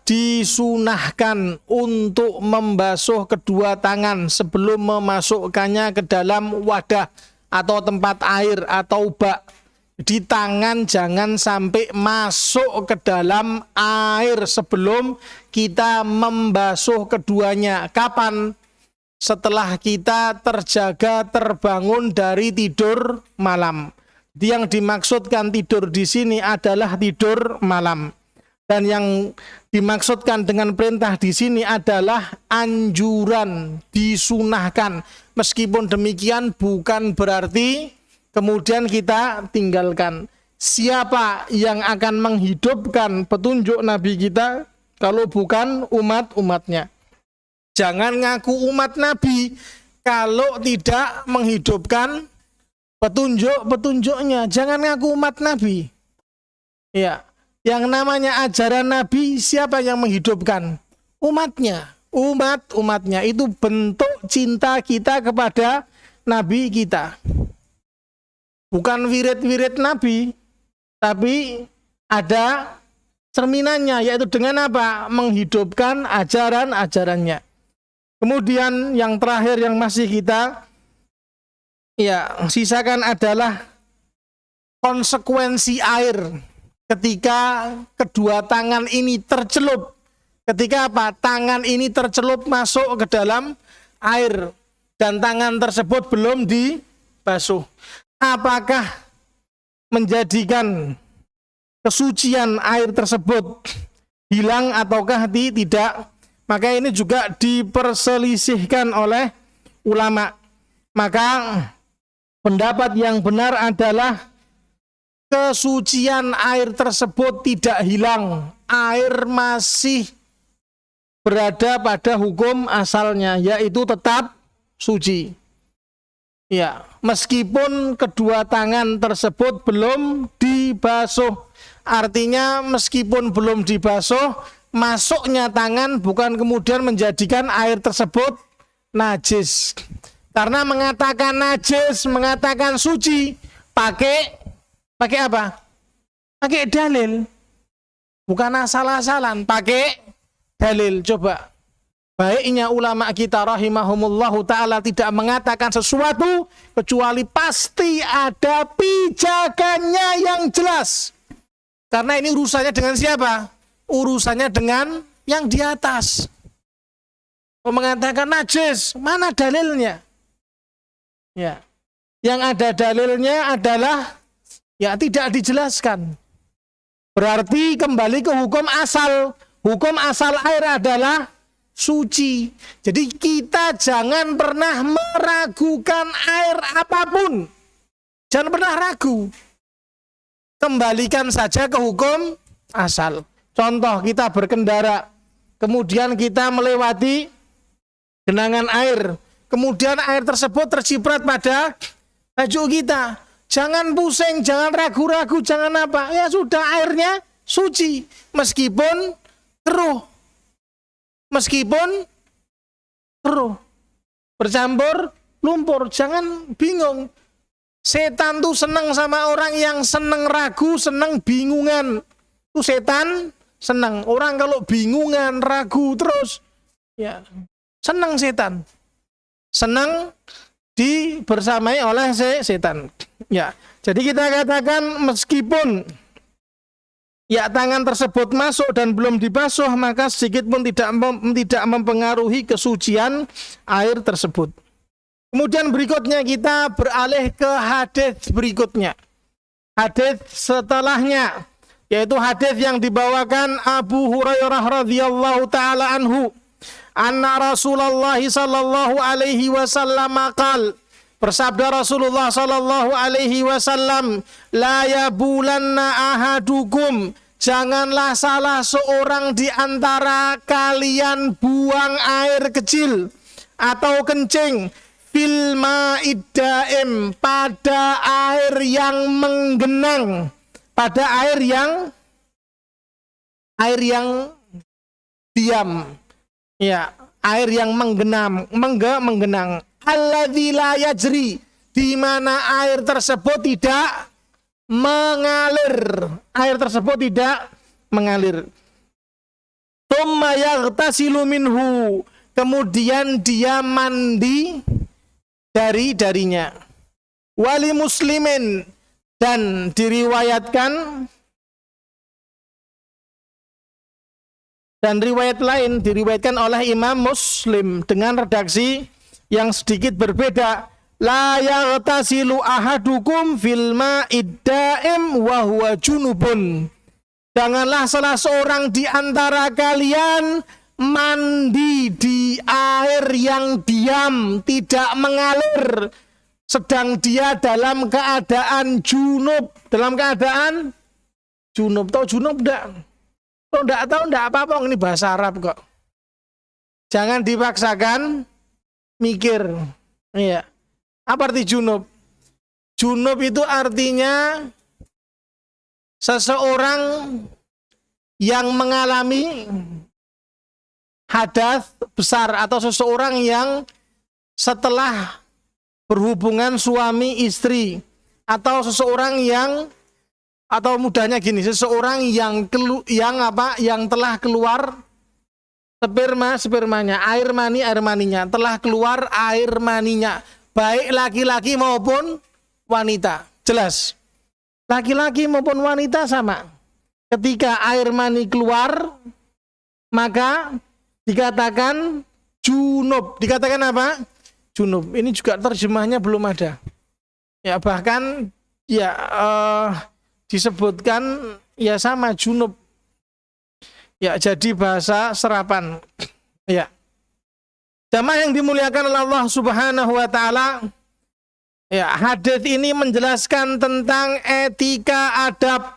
disunahkan untuk membasuh kedua tangan sebelum memasukkannya ke dalam wadah atau tempat air atau bak. Di tangan jangan sampai masuk ke dalam air sebelum kita membasuh keduanya. Kapan? Setelah kita terbangun dari tidur malam. Yang dimaksudkan tidur di sini adalah tidur malam. Dan yang dimaksudkan dengan perintah di sini adalah anjuran, disunahkan. Meskipun demikian bukan berarti kemudian kita tinggalkan. Siapa yang akan menghidupkan petunjuk Nabi kita kalau bukan umat-umatnya? Jangan ngaku umat Nabi kalau tidak menghidupkan petunjuk-petunjuknya. Jangan ngaku umat Nabi. Ya, yang namanya ajaran Nabi siapa yang menghidupkan? Umatnya. Umatnya itu bentuk cinta kita kepada Nabi kita. Bukan wirid-wirid Nabi, tapi ada cerminannya, yaitu dengan apa? Menghidupkan ajaran-ajarannya. Kemudian yang terakhir yang masih kita sisakan adalah konsekuensi air ketika kedua tangan ini tercelup. Ketika apa? Tangan ini tercelup masuk ke dalam air dan tangan tersebut belum dibasuh. Apakah menjadikan kesucian air tersebut hilang ataukah tidak? Maka ini juga diperselisihkan oleh ulama. Maka pendapat yang benar adalah kesucian air tersebut tidak hilang. Air masih berada pada hukum asalnya, yaitu tetap suci. Ya, meskipun kedua tangan tersebut belum dibasuh. Artinya meskipun belum dibasuh, masuknya tangan bukan kemudian menjadikan air tersebut najis. Karena mengatakan najis, mengatakan suci, pakai apa? Pakai dalil. Bukan asal-asalan, pakai dalil. Coba baiknya ulama kita rahimahumullahu ta'ala tidak mengatakan sesuatu kecuali pasti ada pijakannya yang jelas. Karena ini urusannya dengan siapa? Urusannya dengan yang di atas. Mengatakan najis, mana dalilnya? Ya. Yang ada dalilnya adalah ya tidak dijelaskan. Berarti kembali ke hukum asal. Hukum asal air adalah suci. Jadi kita jangan pernah meragukan air apapun. Jangan pernah ragu. Kembalikan saja ke hukum asal. Contoh, kita berkendara, kemudian kita melewati genangan air, kemudian air tersebut terciprat pada baju kita. Jangan pusing, jangan ragu-ragu, jangan apa. Ya sudah, airnya suci. Meskipun keruh. Meskipun keruh. Bercampur lumpur. Jangan bingung. Setan tuh senang sama orang yang senang ragu, senang bingungan. Tuh setan senang. Orang kalau bingungan, ragu terus, ya senang setan. Senang dibersamai oleh setan. Ya, jadi kita katakan meskipun ya tangan tersebut masuk dan belum dibasuh, maka sedikit pun tidak mempengaruhi kesucian air tersebut. Kemudian berikutnya kita beralih ke hadis berikutnya. Hadis setelahnya, yaitu hadis yang dibawakan Abu Hurairah radhiyallahu taala anhu. Anna Rasulullah sallallahu alaihi wasallam qala, bersabda Rasulullah sallallahu alaihi wasallam, la yabulanna ahadukum, janganlah salah seorang di antara kalian buang air kecil atau kencing fil ma'iddaim, pada air yang menggenang, pada air yang diam. Ya, air yang menggenang, alladzi la yajri, di mana air tersebut tidak mengalir. Air tersebut tidak mengalir. Tsumma yaghtasilu minhu, kemudian dia mandi darinya. Wali muslimin, dan diriwayatkan, dan riwayat lain diriwayatkan oleh Imam Muslim dengan redaksi yang sedikit berbeda. La yaghtasilu ahadukum fil ma'id da'im wa huwa junubun. Janganlah salah seorang di antara kalian mandi di air yang diam, tidak mengalir, sedang dia dalam keadaan junub. Dalam keadaan junub. Tahu junub enggak? Kalau enggak tahu enggak apa-apa, ini bahasa Arab kok. Jangan dipaksakan mikir. Iya. Apa arti junub? Junub itu artinya seseorang yang mengalami hadas besar, atau seseorang yang setelah berhubungan suami istri, atau seseorang yang, atau mudahnya gini, seseorang yang telah keluar spermanya, air maninya, telah keluar air maninya, baik laki-laki maupun wanita. Jelas, laki-laki maupun wanita sama. Ketika air mani keluar, maka dikatakan junub. Dikatakan apa? Junub. Ini juga terjemahnya belum ada. Ya, bahkan ya disebutkan ya sama, junub. Ya, jadi bahasa serapan. Ya. Jamaah yang dimuliakan oleh Allah Subhanahu wa taala, ya, hadis ini menjelaskan tentang etika adab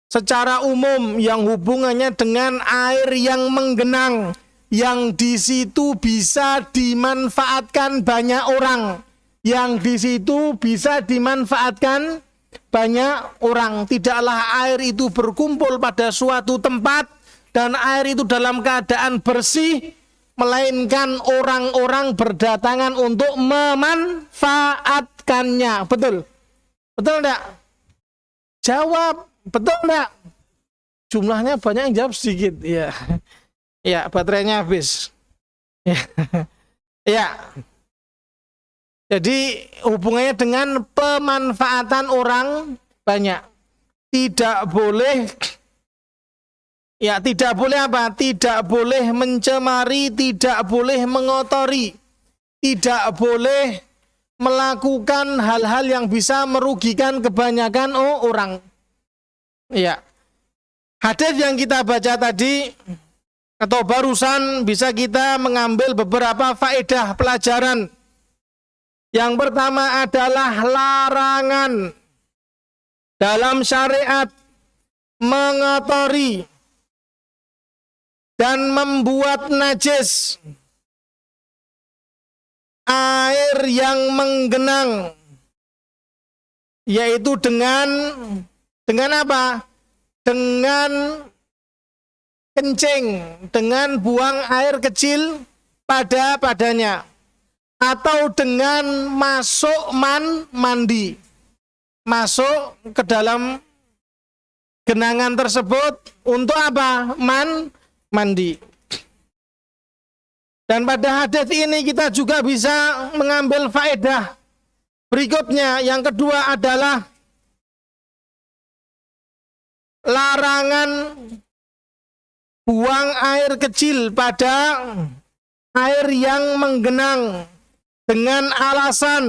secara umum yang hubungannya dengan air yang menggenang, yang di situ bisa dimanfaatkan banyak orang, yang di situ bisa dimanfaatkan banyak orang. Tidaklah air itu berkumpul pada suatu tempat dan air itu dalam keadaan bersih, melainkan orang-orang berdatangan untuk memanfaatkannya. Betul? Betul enggak? Jawab, betul enggak? Jumlahnya banyak, yang jawab sedikit. Ya. Ya, baterainya habis. Ya. Ya. Jadi hubungannya dengan pemanfaatan orang banyak. Tidak boleh, ya tidak boleh apa? Tidak boleh mencemari, tidak boleh mengotori, tidak boleh melakukan hal-hal yang bisa merugikan kebanyakan orang. Ya. Hadis yang kita baca tadi atau barusan bisa kita mengambil beberapa faedah pelajaran. Yang pertama adalah larangan dalam syariat mengotori dan membuat najis air yang menggenang, yaitu dengan apa? Dengan kencing, dengan buang air kecil padanya, atau dengan masuk mandi, masuk ke dalam genangan tersebut untuk apa? Mandi. Dan pada hadis ini kita juga bisa mengambil faedah berikutnya. Yang kedua adalah larangan buang air kecil pada air yang menggenang dengan alasan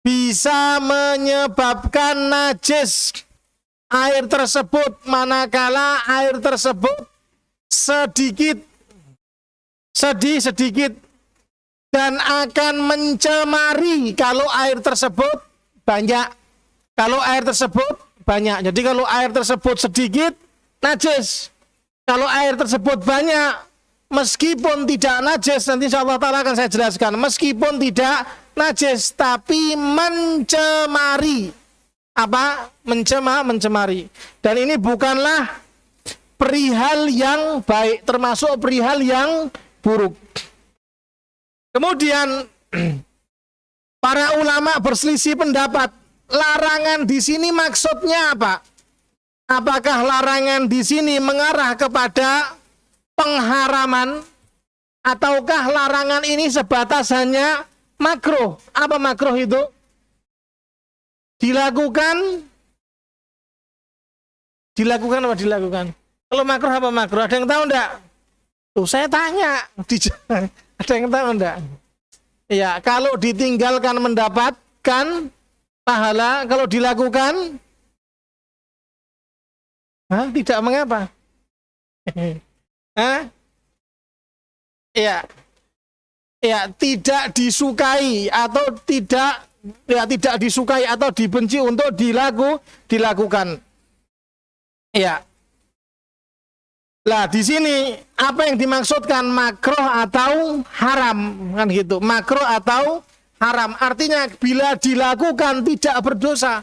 bisa menyebabkan najis air tersebut manakala air tersebut sedikit dan akan mencemari kalau air tersebut banyak. Jadi kalau air tersebut sedikit najis, kalau air tersebut banyak meskipun tidak najis, nanti insyaallah taala akan saya jelaskan, meskipun tidak najis tapi mencemari. Apa? Mencemari. Dan ini bukanlah perihal yang baik, termasuk perihal yang buruk. Kemudian para ulama berselisih pendapat. Larangan di sini maksudnya apa? Apakah larangan di sini mengarah kepada pengharaman, ataukah larangan ini sebatas hanya makruh? Apa makruh itu? Dilakukan apa dilakukan? Kalau makruh apa makruh? Ada yang tahu enggak? Tuh saya tanya. Ada yang tahu enggak? Ya, kalau ditinggalkan mendapatkan pahala, kalau dilakukan tidak mengapa. Ya, tidak disukai atau tidak disukai atau dibenci untuk dilakukan. Ya. Lah di sini apa yang dimaksudkan makruh atau haram, kan gitu. Makruh atau haram artinya bila dilakukan tidak berdosa.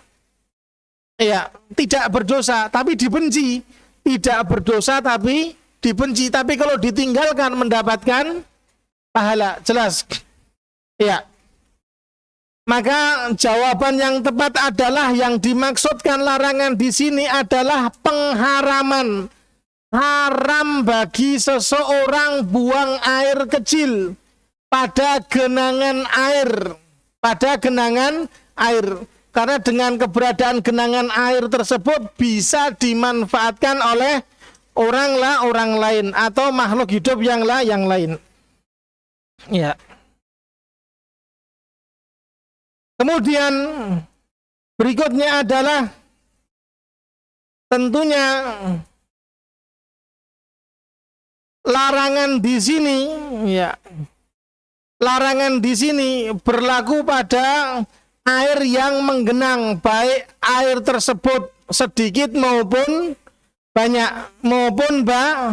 Ya, tidak berdosa tapi dibenci. Tidak berdosa tapi dibenci. Tapi kalau ditinggalkan mendapatkan pahala, jelas. Ya. Maka jawaban yang tepat adalah yang dimaksudkan larangan di sini adalah pengharaman. Haram bagi seseorang buang air kecil pada genangan air. Karena dengan keberadaan genangan air tersebut bisa dimanfaatkan oleh orang lain atau makhluk hidup yang lain. Ya. Kemudian berikutnya adalah tentunya larangan di sini, ya. Larangan di sini berlaku pada air yang menggenang, baik air tersebut sedikit maupun banyak,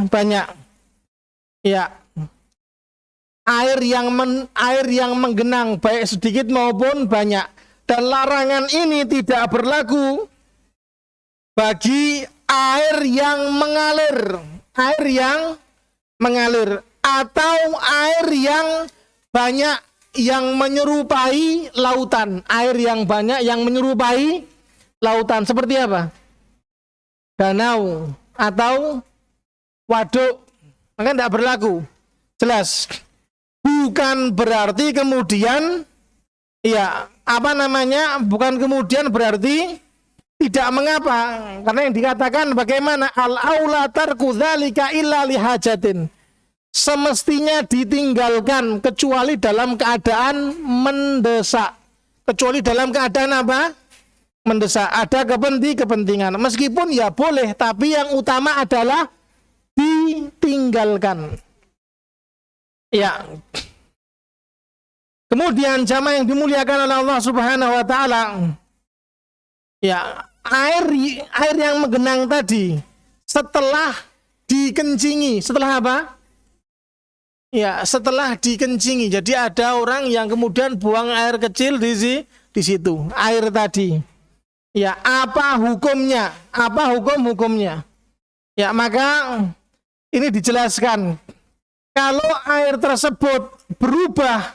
banyak. Ya. Air yang menggenang baik sedikit maupun banyak. Dan larangan ini tidak berlaku bagi air yang mengalir. Air yang mengalir atau air yang banyak yang menyerupai lautan. Air yang banyak yang menyerupai lautan. Seperti apa? Danau atau waduk. Maka tidak berlaku. Jelas. bukan berarti kemudian ya bukan kemudian berarti tidak mengapa, karena yang dikatakan bagaimana al-aula tarku dzalika illa lihajatin, semestinya ditinggalkan kecuali dalam keadaan mendesak. Kecuali dalam keadaan apa? Mendesak, ada kepentingan. Meskipun ya boleh, tapi yang utama adalah ditinggalkan. Ya. Kemudian jamaah yang dimuliakan oleh Allah Subhanahu wa taala, ya, air yang menggenang tadi setelah dikencingi, setelah apa? Ya, setelah dikencingi. Jadi ada orang yang kemudian buang air kecil di situ, air tadi. Ya, apa hukumnya? Apa hukumnya? Ya, maka ini dijelaskan. Kalau air tersebut berubah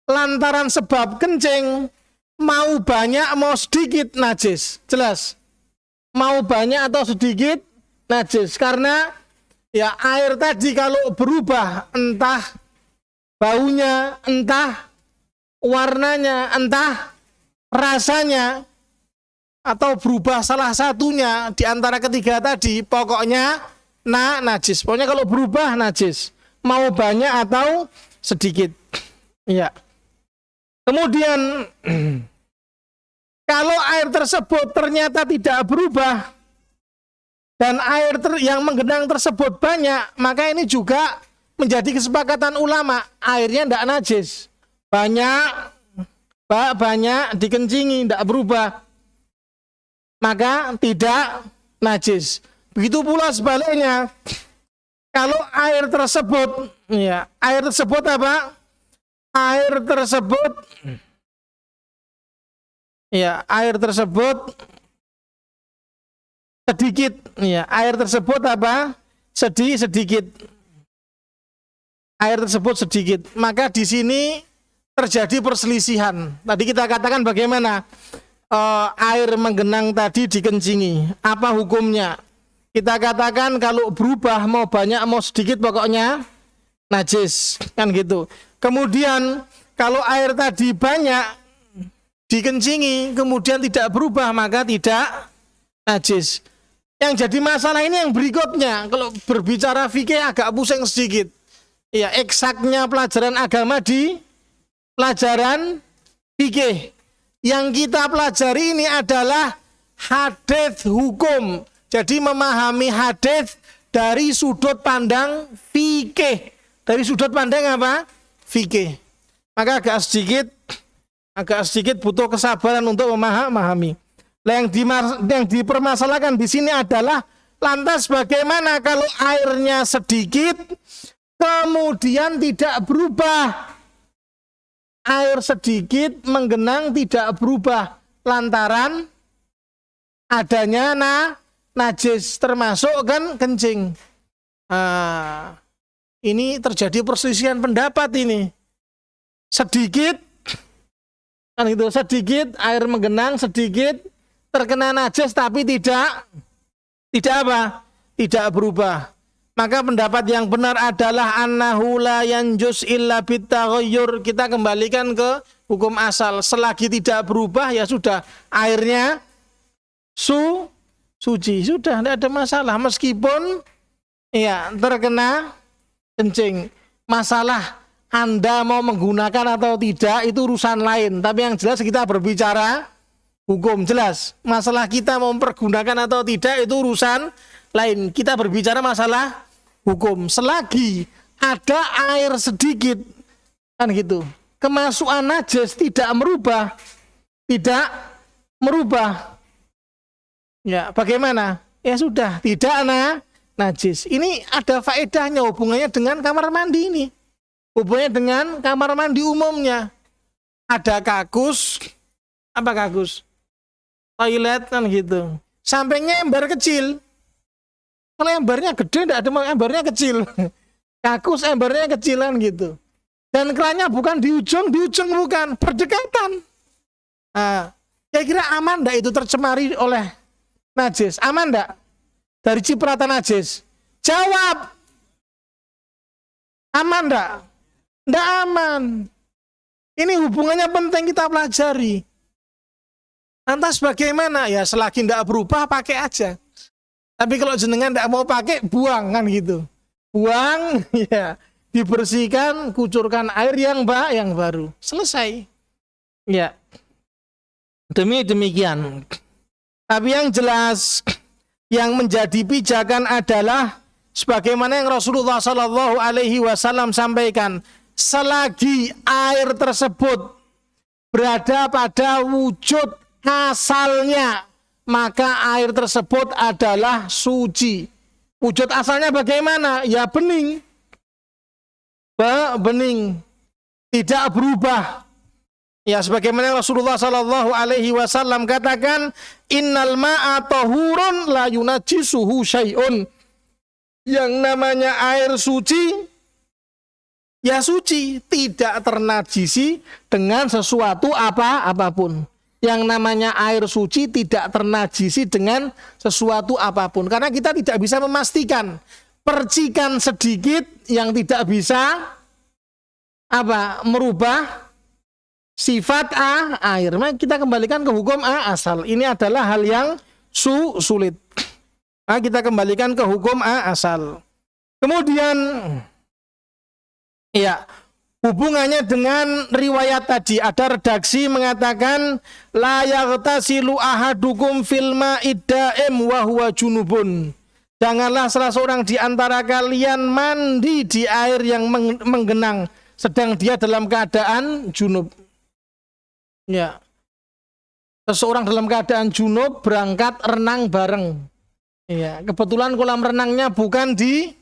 lantaran sebab kencing, mau banyak mau sedikit najis, jelas. Mau banyak atau sedikit najis, karena ya air tadi kalau berubah, entah baunya, entah warnanya, entah rasanya, atau berubah salah satunya di antara ketiga tadi, pokoknya najis. Pokoknya kalau berubah najis, mau banyak atau sedikit. Ya. Kemudian kalau air tersebut ternyata tidak berubah dan air yang menggenang tersebut banyak, maka ini juga menjadi kesepakatan ulama, airnya tidak najis. Banyak dikencingi, tidak berubah, maka tidak najis. Begitu pula sebaliknya, kalau air tersebut, ya, air tersebut apa? Air tersebut sedikit, ya, air tersebut apa? Sedikit. Air tersebut sedikit. Maka di sini terjadi perselisihan. Tadi kita katakan bagaimana air menggenang tadi dikencingi. Apa hukumnya? Kita katakan kalau berubah mau banyak mau sedikit pokoknya najis, kan gitu. Kemudian kalau air tadi banyak dikencingi kemudian tidak berubah maka tidak najis. Yang jadi masalah ini yang berikutnya. Kalau berbicara fikih agak pusing sedikit. Ya, eksaknya pelajaran agama di pelajaran fikih. Yang kita pelajari ini adalah hadits hukum. Jadi memahami hadits dari sudut pandang fikih. Dari sudut pandang apa? Fikih. Maka agak sedikit butuh kesabaran untuk memahami. Yang dipermasalahkan di sini adalah lantas bagaimana kalau airnya sedikit kemudian tidak berubah? Air sedikit menggenang tidak berubah lantaran adanya najis, termasuk kan kencing. Ini terjadi perselisihan pendapat ini. Sedikit kan itu, sedikit air menggenang, sedikit terkena najis tapi tidak apa? Tidak berubah. Maka pendapat yang benar adalah annahu la yanjus illa bitaghayyur. Kita kembalikan ke hukum asal. Selagi tidak berubah ya sudah, airnya suci, sudah tidak ada masalah meskipun ya terkena kencing. Masalah Anda mau menggunakan atau tidak itu urusan lain, tapi yang jelas kita berbicara hukum, jelas. Masalah kita mau mempergunakan atau tidak itu urusan lain. Kita berbicara masalah hukum. Selagi ada air sedikit kan gitu, kemasukan najis tidak merubah. Ya, bagaimana? Ya sudah, tidak najis. Ini ada faedahnya, hubungannya dengan kamar mandi ini. Hubungannya dengan kamar mandi umumnya. Ada kakus, apa kakus? Toilet kan gitu. Sampingnya ember kecil. Kalau embernya gede, tidak ada, embernya kecil. Kakus embernya kecilan gitu. Dan kerannya bukan di ujung bukan, berdekatan. Kira-kira aman enggak itu tercemari oleh najis? Aman enggak? Dari cipratan najis. Jawab. Aman enggak? Tidak aman. Ini hubungannya penting kita pelajari. Lantas bagaimana? Ya selagi tidak berubah pakai aja. Tapi kalau jenengan tidak mau pakai, buang kan gitu. Buang, ya dibersihkan, kucurkan air yang baru. Selesai. Ya. Demikian. Tapi yang jelas, yang menjadi pijakan adalah sebagaimana yang Rasulullah Shallallahu Alaihi Wasallam sampaikan, selagi air tersebut berada pada wujud asalnya, maka air tersebut adalah suci. Wujud asalnya bagaimana? Ya bening, bening, tidak berubah. Ya sebagaimana Rasulullah Shallallahu Alaihi Wasallam katakan, innal ma'a tahurun la yunajjisuhu syai'un. Yang namanya air suci, ya suci, tidak ternajisi dengan sesuatu apapun. Yang namanya air suci tidak ternajisi dengan sesuatu apapun. Karena kita tidak bisa memastikan, percikan sedikit yang tidak bisa merubah sifat air. Maka kita kembalikan ke hukum asal. Ini adalah hal yang sulit. Nah, kita kembalikan ke hukum asal. Kemudian ya, hubungannya dengan riwayat tadi, ada redaksi mengatakan la yaghtasilu ahadukum fil ma'id da'im wa huwa junubun. Janganlah salah seorang di antara kalian mandi di air yang menggenang sedang dia dalam keadaan junub. Ya. Seseorang dalam keadaan junub berangkat renang bareng. Ya, kebetulan kolam renangnya bukan di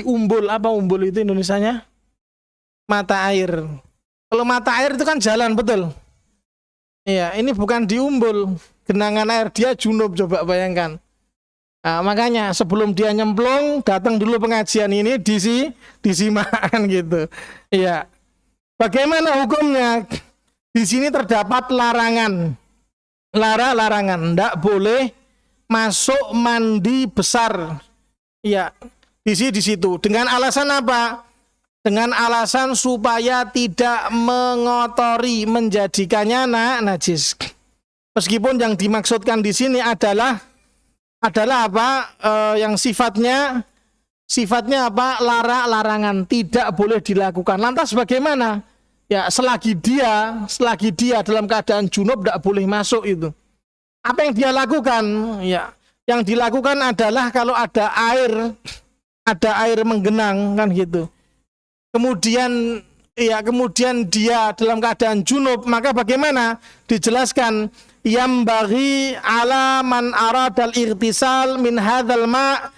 umbul. Apa umbul itu Indonesianya? Mata air. Kalau mata air itu kan jalan, betul. Iya, ini bukan di umbul. Genangan air, dia junub, coba bayangkan. Nah, makanya sebelum dia nyemplung, datang dulu pengajian ini disimakan gitu. Iya. Bagaimana hukumnya? Di sini terdapat larangan. Larangan, tidak boleh masuk mandi besar. Iya, di situ. Dengan alasan apa? Dengan alasan supaya tidak mengotori, menjadikannya najis. Meskipun yang dimaksudkan di sini adalah yang sifatnya larangan, tidak boleh dilakukan. Lantas bagaimana? Ya, selagi dia dalam keadaan junub tidak boleh masuk itu. Apa yang dia lakukan? Ya, yang dilakukan adalah kalau ada air menggenang kan gitu. Kemudian dia dalam keadaan junub, maka bagaimana? Dijelaskan yambaghi ala man aradal irtisal min hadzal ma'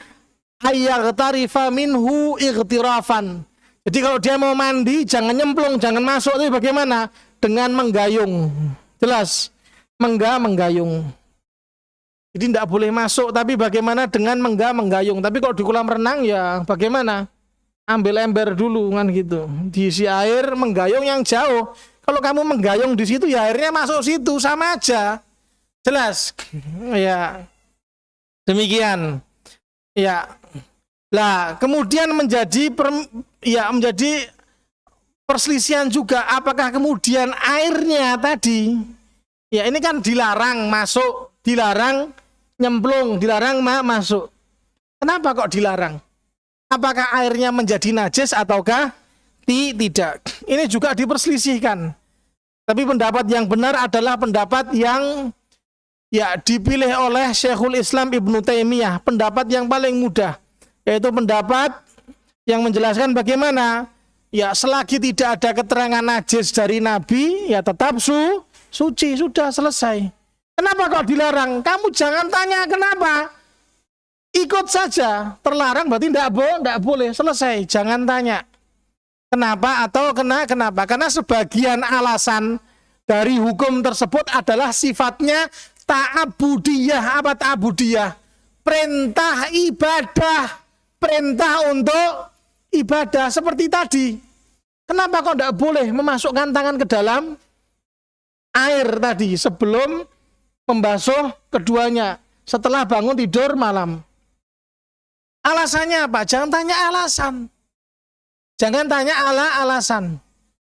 ayyaghtarifa minhu ightirafan. Jadi kalau dia mau mandi jangan nyemplung, jangan masuk, tapi bagaimana? Dengan menggayung. Jelas? Menggayung. Jadi tidak boleh masuk, tapi bagaimana dengan menggayung. Tapi kalau di kolam renang ya bagaimana? Ambil ember dulu kan gitu. Diisi air, menggayung yang jauh. Kalau kamu menggayung di situ ya airnya masuk situ, sama aja. Jelas? Ya. Demikian. Ya. Lah, kemudian menjadi perselisihan juga, apakah kemudian airnya tadi, ya ini kan dilarang masuk, dilarang nyemplung, dilarang masuk. Kenapa kok dilarang? Apakah airnya menjadi najis ataukah tidak? Ini juga diperselisihkan. Tapi pendapat yang benar adalah pendapat yang dipilih oleh Syekhul Islam Ibnu Taimiyah, pendapat yang paling mudah, yaitu pendapat yang menjelaskan bagaimana ya selagi tidak ada keterangan najis dari Nabi ya tetap suci, sudah selesai. Kenapa kok dilarang? Kamu jangan tanya kenapa, ikut saja. Terlarang berarti tidak boleh, selesai. Jangan tanya kenapa atau kenapa, karena sebagian alasan dari hukum tersebut adalah sifatnya ta'abudiyah. Apa ta'abudiyah? Perintah ibadah, perintah untuk ibadah. Seperti tadi, kenapa kok tidak boleh memasukkan tangan ke dalam air tadi sebelum membasuh keduanya setelah bangun tidur malam? Alasannya apa? Jangan tanya alasan. Jangan tanya alasan.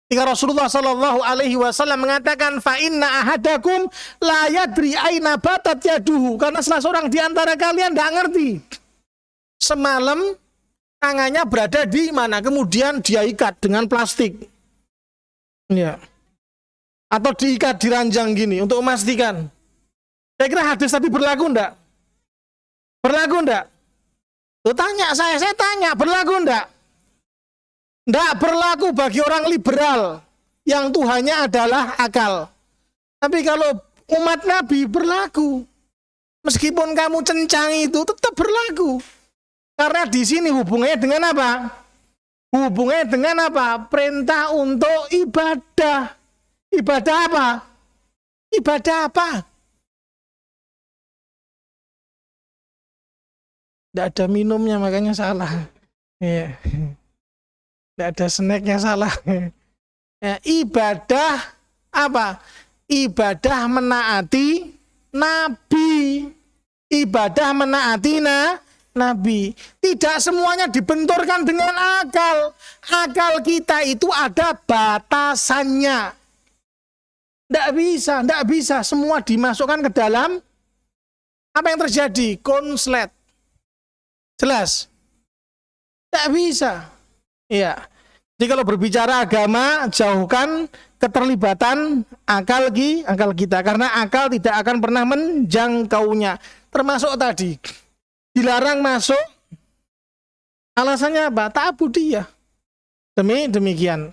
Ketika Rasulullah Shallallahu Alaihi Wasallam mengatakan, fa inna ahadakum la yadri aina batat yaduhu, karena salah seorang di antara kalian tidak ngerti semalam tangannya berada di mana, kemudian dia ikat dengan plastik, ya, atau diikat di ranjang gini untuk memastikan. Saya kira hadis tadi berlaku enggak? Berlaku enggak? Tuh tanya saya tanya, berlaku enggak? Enggak berlaku bagi orang liberal yang Tuhannya adalah akal. Tapi kalau umat Nabi berlaku. Meskipun kamu cencang itu tetap berlaku. Karena di sini hubungannya dengan apa? Hubungannya dengan apa? Perintah untuk ibadah. Ibadah apa? Ibadah apa? Tidak ada minumnya, makanya salah. Iya. Tidak ada snacknya, salah. Ya, ibadah apa? Ibadah menaati Nabi. Ibadah menaati Nabi. Tidak semuanya dibenturkan dengan akal. Akal kita itu ada batasannya. Tidak bisa semua dimasukkan ke dalam. Apa yang terjadi? Konslet. Jelas? Tidak bisa. Iya. Jadi kalau berbicara agama, jauhkan keterlibatan akal kita, karena akal tidak akan pernah menjangkaunya. Termasuk tadi dilarang masuk. Alasannya apa? Ta'budiyah. Demikian.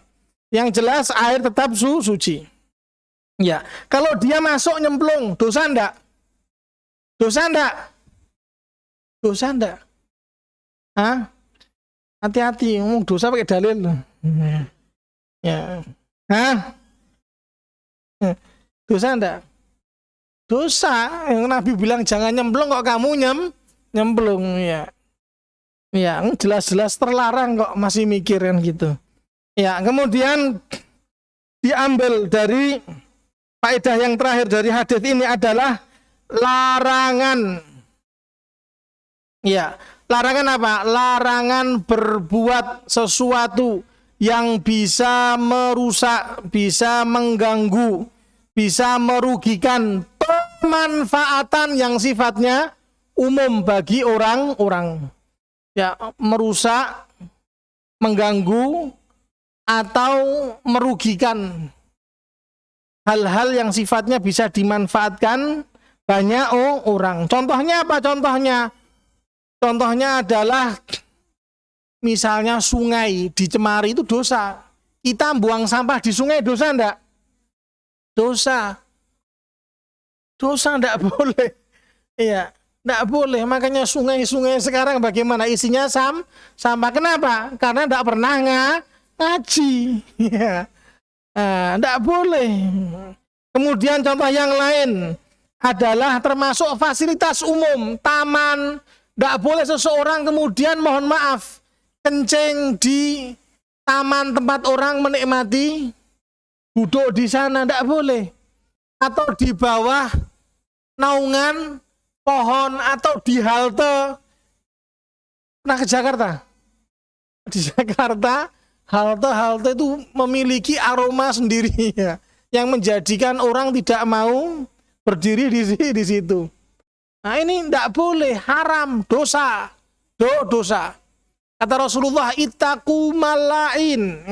Yang jelas air tetap suci. Ya, kalau dia masuk nyemplung, dosa enggak? Dosa enggak? Dosa enggak? Hah? Hati-hati, ngomong dosa pakai dalil. Ya. Hah? Dosa enggak? Dosa. Yang Nabi bilang jangan nyemplung, kok kamu nyemplung, ya. Ya, jelas-jelas terlarang kok masih mikir kan gitu. Ya, kemudian diambil dari faedah yang terakhir dari hadis ini adalah larangan. Ya, larangan apa? Larangan berbuat sesuatu yang bisa merusak, bisa mengganggu, bisa merugikan, pemanfaatan yang sifatnya umum bagi orang-orang. Ya, merusak, mengganggu, atau merugikan. Hal-hal yang sifatnya bisa dimanfaatkan banyak orang. Contohnya apa? Contohnya adalah misalnya sungai dicemari, itu dosa. Kita buang sampah di sungai dosa enggak? Dosa. Dosa enggak boleh. Iya, enggak boleh. Makanya sungai-sungai sekarang bagaimana? Isinya sampah. Kenapa? Karena enggak pernah ngaji. Iya. Enggak boleh. Kemudian contoh yang lain adalah termasuk fasilitas umum, taman. Tidak boleh seseorang kemudian mohon maaf kencing di taman tempat orang menikmati, duduk di sana, tidak boleh. Atau di bawah naungan pohon, atau di halte. Pernah ke Jakarta? Di Jakarta halte itu memiliki aroma sendiri ya, yang menjadikan orang tidak mau berdiri di situ. Nah ini tidak boleh, haram, dosa. Dosa. Kata Rasulullah, ittaqu malain.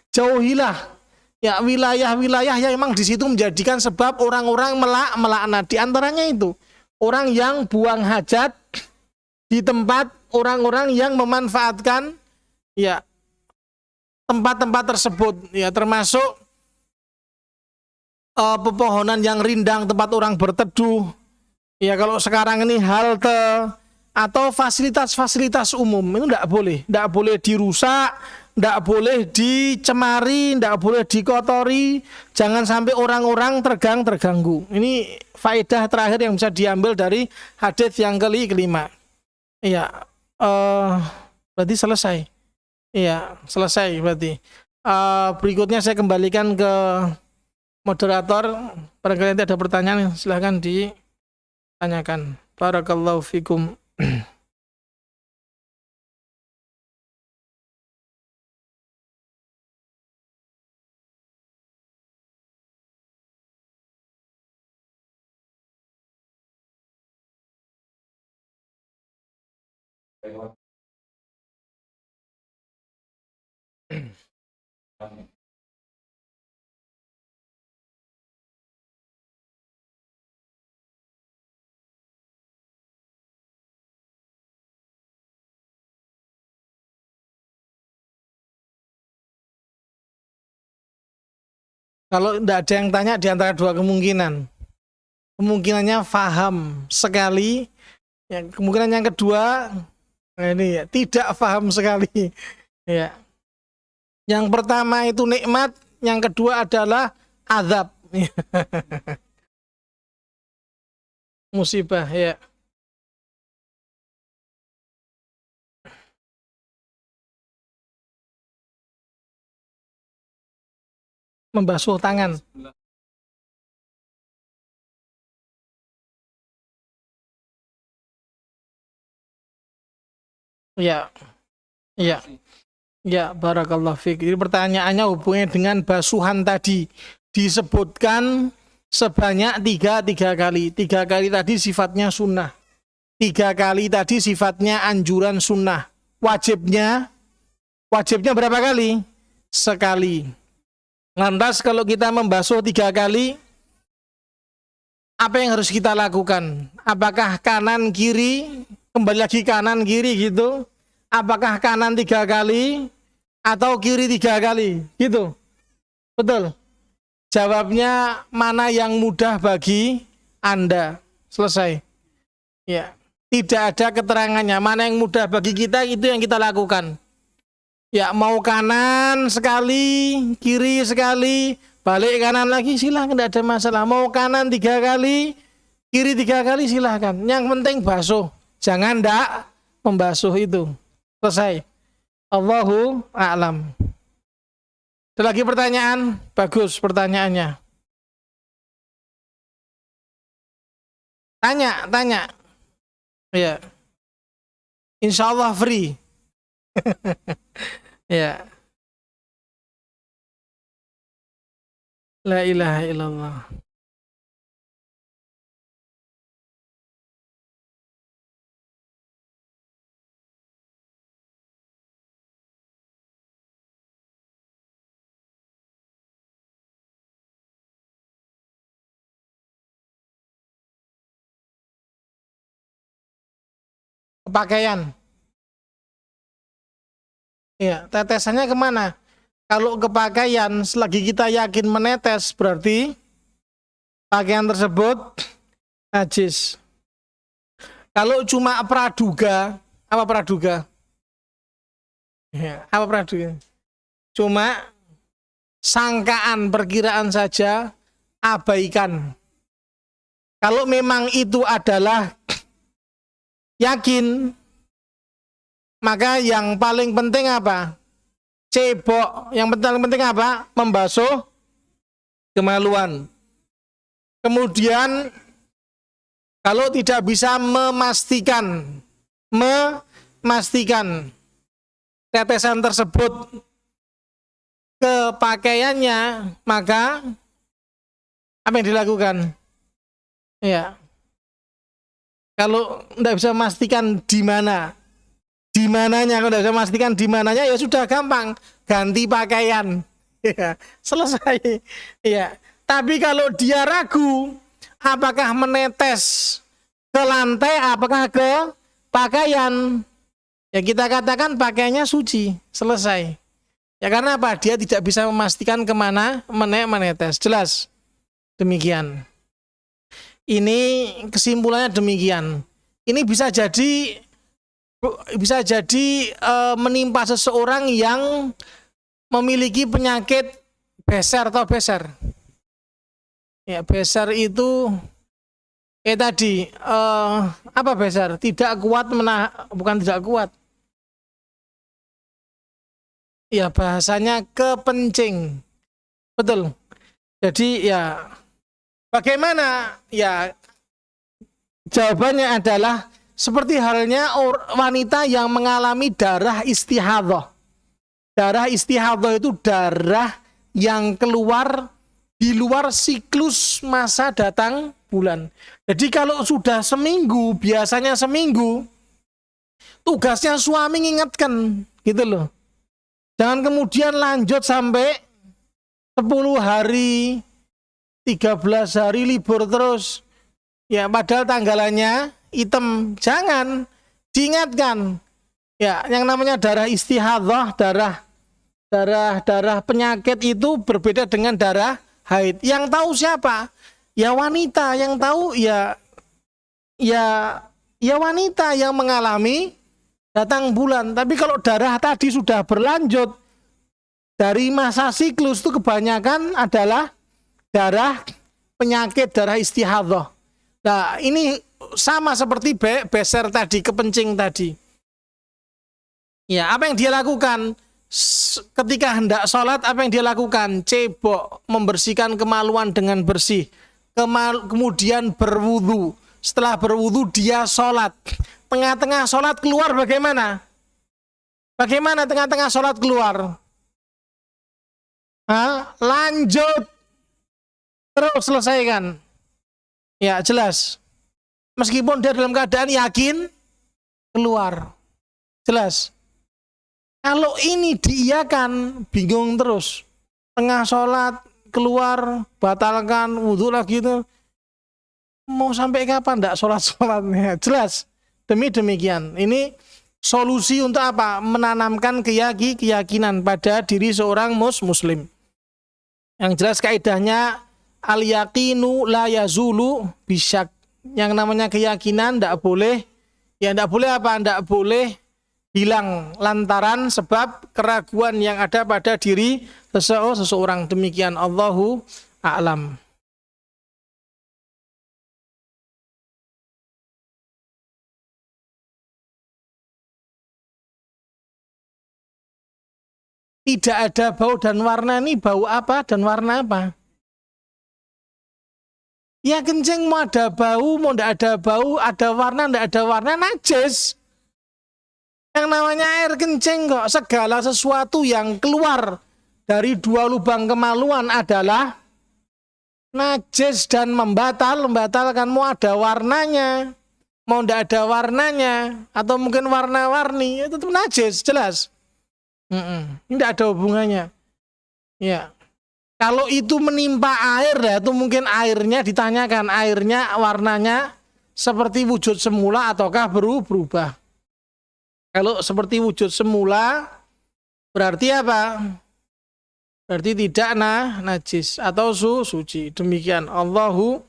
Jauhilah ya wilayah-wilayah yang memang di situ menjadikan sebab orang-orang melaknat. Di antaranya itu orang yang buang hajat di tempat orang-orang yang memanfaatkan ya tempat-tempat tersebut, ya termasuk pepohonan yang rindang, tempat orang berteduh. Ya kalau sekarang ini halte atau fasilitas-fasilitas umum itu tidak boleh dirusak, tidak boleh dicemari, tidak boleh dikotori, jangan sampai orang-orang terganggu. Ini faedah terakhir yang bisa diambil dari hadis yang kelima. Iya, berarti selesai. Iya, selesai berarti. Berikutnya saya kembalikan ke moderator. Barangkali nanti ada pertanyaan, silahkan ditanyakan. Barakallahu fikum. Kalau tidak ada yang tanya di antara dua kemungkinan, kemungkinannya paham sekali, yang kemungkinan yang kedua, nah ini ya, tidak paham sekali. Ya. Yang pertama itu nikmat, yang kedua adalah azab. Musibah, ya. Membasuh tangan. Ya, ya. Ya, barakallah fiik. Jadi pertanyaannya hubungannya dengan basuhan tadi. Disebutkan sebanyak tiga kali. 3 kali tadi sifatnya sunnah. 3 kali tadi sifatnya anjuran sunnah. Wajibnya berapa kali? Sekali. Lantas kalau kita membasuh 3 kali, apa yang harus kita lakukan? Apakah kanan kiri, kembali lagi kanan kiri gitu? Apakah kanan 3 kali atau kiri 3 kali gitu? Betul. Jawabnya mana yang mudah bagi Anda. Selesai. Ya. Tidak ada keterangannya. Mana yang mudah bagi kita, itu yang kita lakukan. Ya, mau kanan sekali, kiri sekali, balik kanan lagi, silahkan, tidak ada masalah. Mau kanan 3 kali, kiri 3 kali, silahkan. Yang penting basuh. Jangan ndak membasuh itu. Selesai. Allahu a'lam. Ada lagi pertanyaan? Bagus pertanyaannya. Tanya. Ya. Insya Allah free. Ya. La ilaha illallah. Pakaian. Ya, tetesannya kemana? Kalau ke pakaian, selagi kita yakin menetes, berarti pakaian tersebut najis. Kalau cuma praduga, apa praduga? Ya, apa praduga? Cuma sangkaan, perkiraan saja, abaikan. Kalau memang itu adalah yakin, maka yang paling penting apa? Cebok. Yang paling penting apa? Membasuh kemaluan. Kemudian kalau tidak bisa memastikan tetesan tersebut ke pakaiannya, maka apa yang dilakukan? Ya. Kalau tidak bisa memastikan di mananya, kalau tidak bisa memastikan di mananya, ya sudah gampang, ganti pakaian. Ya, selesai. Ya. Tapi kalau dia ragu, apakah menetes ke lantai, apakah ke pakaian, ya kita katakan pakaiannya suci, selesai. Ya karena apa? Dia tidak bisa memastikan kemana menetes. Jelas? Demikian. Ini kesimpulannya demikian. Ini bisa jadi menimpa seseorang yang memiliki penyakit beser atau beser. Ya, beser itu tadi apa beser? Tidak kuat bukan tidak kuat. Ya, bahasanya kepencing. Betul. Jadi ya bagaimana? Ya jawabannya adalah seperti halnya wanita yang mengalami darah istihadhah. Darah istihadhah itu darah yang keluar di luar siklus masa datang bulan. Jadi kalau sudah seminggu, biasanya seminggu, Tugasnya suami ngingetkan, gitu loh. Jangan kemudian lanjut sampai 10 hari, 13 hari libur terus. Ya, padahal tanggalannya hitam. Jangan, diingatkan. Ya, yang namanya darah istihadhah, darah penyakit itu berbeda dengan darah haid. Yang tahu siapa? Ya wanita. Yang tahu ya wanita yang mengalami datang bulan. Tapi kalau darah tadi sudah berlanjut dari masa siklus itu kebanyakan adalah darah penyakit, darah istihadhah. Nah, ini sama seperti beser tadi, kepencing tadi. Ya, apa yang dia lakukan? Ketika hendak sholat, apa yang dia lakukan? Cebok, membersihkan kemaluan dengan bersih. Kemudian berwudu. Setelah berwudu, dia sholat. Tengah-tengah sholat keluar bagaimana? Bagaimana tengah-tengah sholat keluar? Lanjut. Terus selesaikan. Ya, jelas. Meskipun dia dalam keadaan yakin, keluar. Jelas. Kalau ini diiyakan, bingung terus. Tengah sholat, keluar, batalkan, wudhu lagi itu. Mau sampai kapan enggak sholat-sholatnya? Jelas. Demikian. Ini solusi untuk apa? Menanamkan keyakinan pada diri seorang muslim. Yang jelas kaidahnya, al-yaqinu la yazulu bisyak. Yang namanya keyakinan enggak boleh. Ya enggak boleh apa? Enggak boleh hilang lantaran sebab keraguan yang ada pada diri seseorang. Demikian, Allahu a'lam. Tidak ada bau dan warna, ini bau apa dan warna apa? Ya kencing mau ada bau, mau tidak ada bau, ada warna, tidak ada warna, najis. Yang namanya air kencing kok, segala sesuatu yang keluar dari dua lubang kemaluan adalah najis dan membatalkan. Mau ada warnanya, mau tidak ada warnanya, atau mungkin warna-warni, itu tetap najis, jelas. Ini tidak ada hubungannya. Ya, kalau itu menimpa air, ya itu mungkin airnya ditanyakan, airnya warnanya seperti wujud semula ataukah berubah. Kalau seperti wujud semula, berarti apa? Berarti tidak najis atau suci. Demikian, Allahu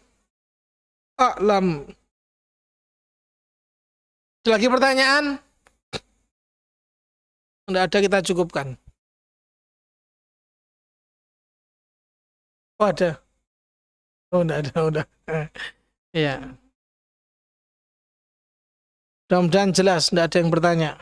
a'lam. Ada lagi pertanyaan? Tidak ada, kita cukupkan. Oh ada. Oh tidak ada, udah. Ya. Mudah-mudahan jelas, tidak ada yang bertanya.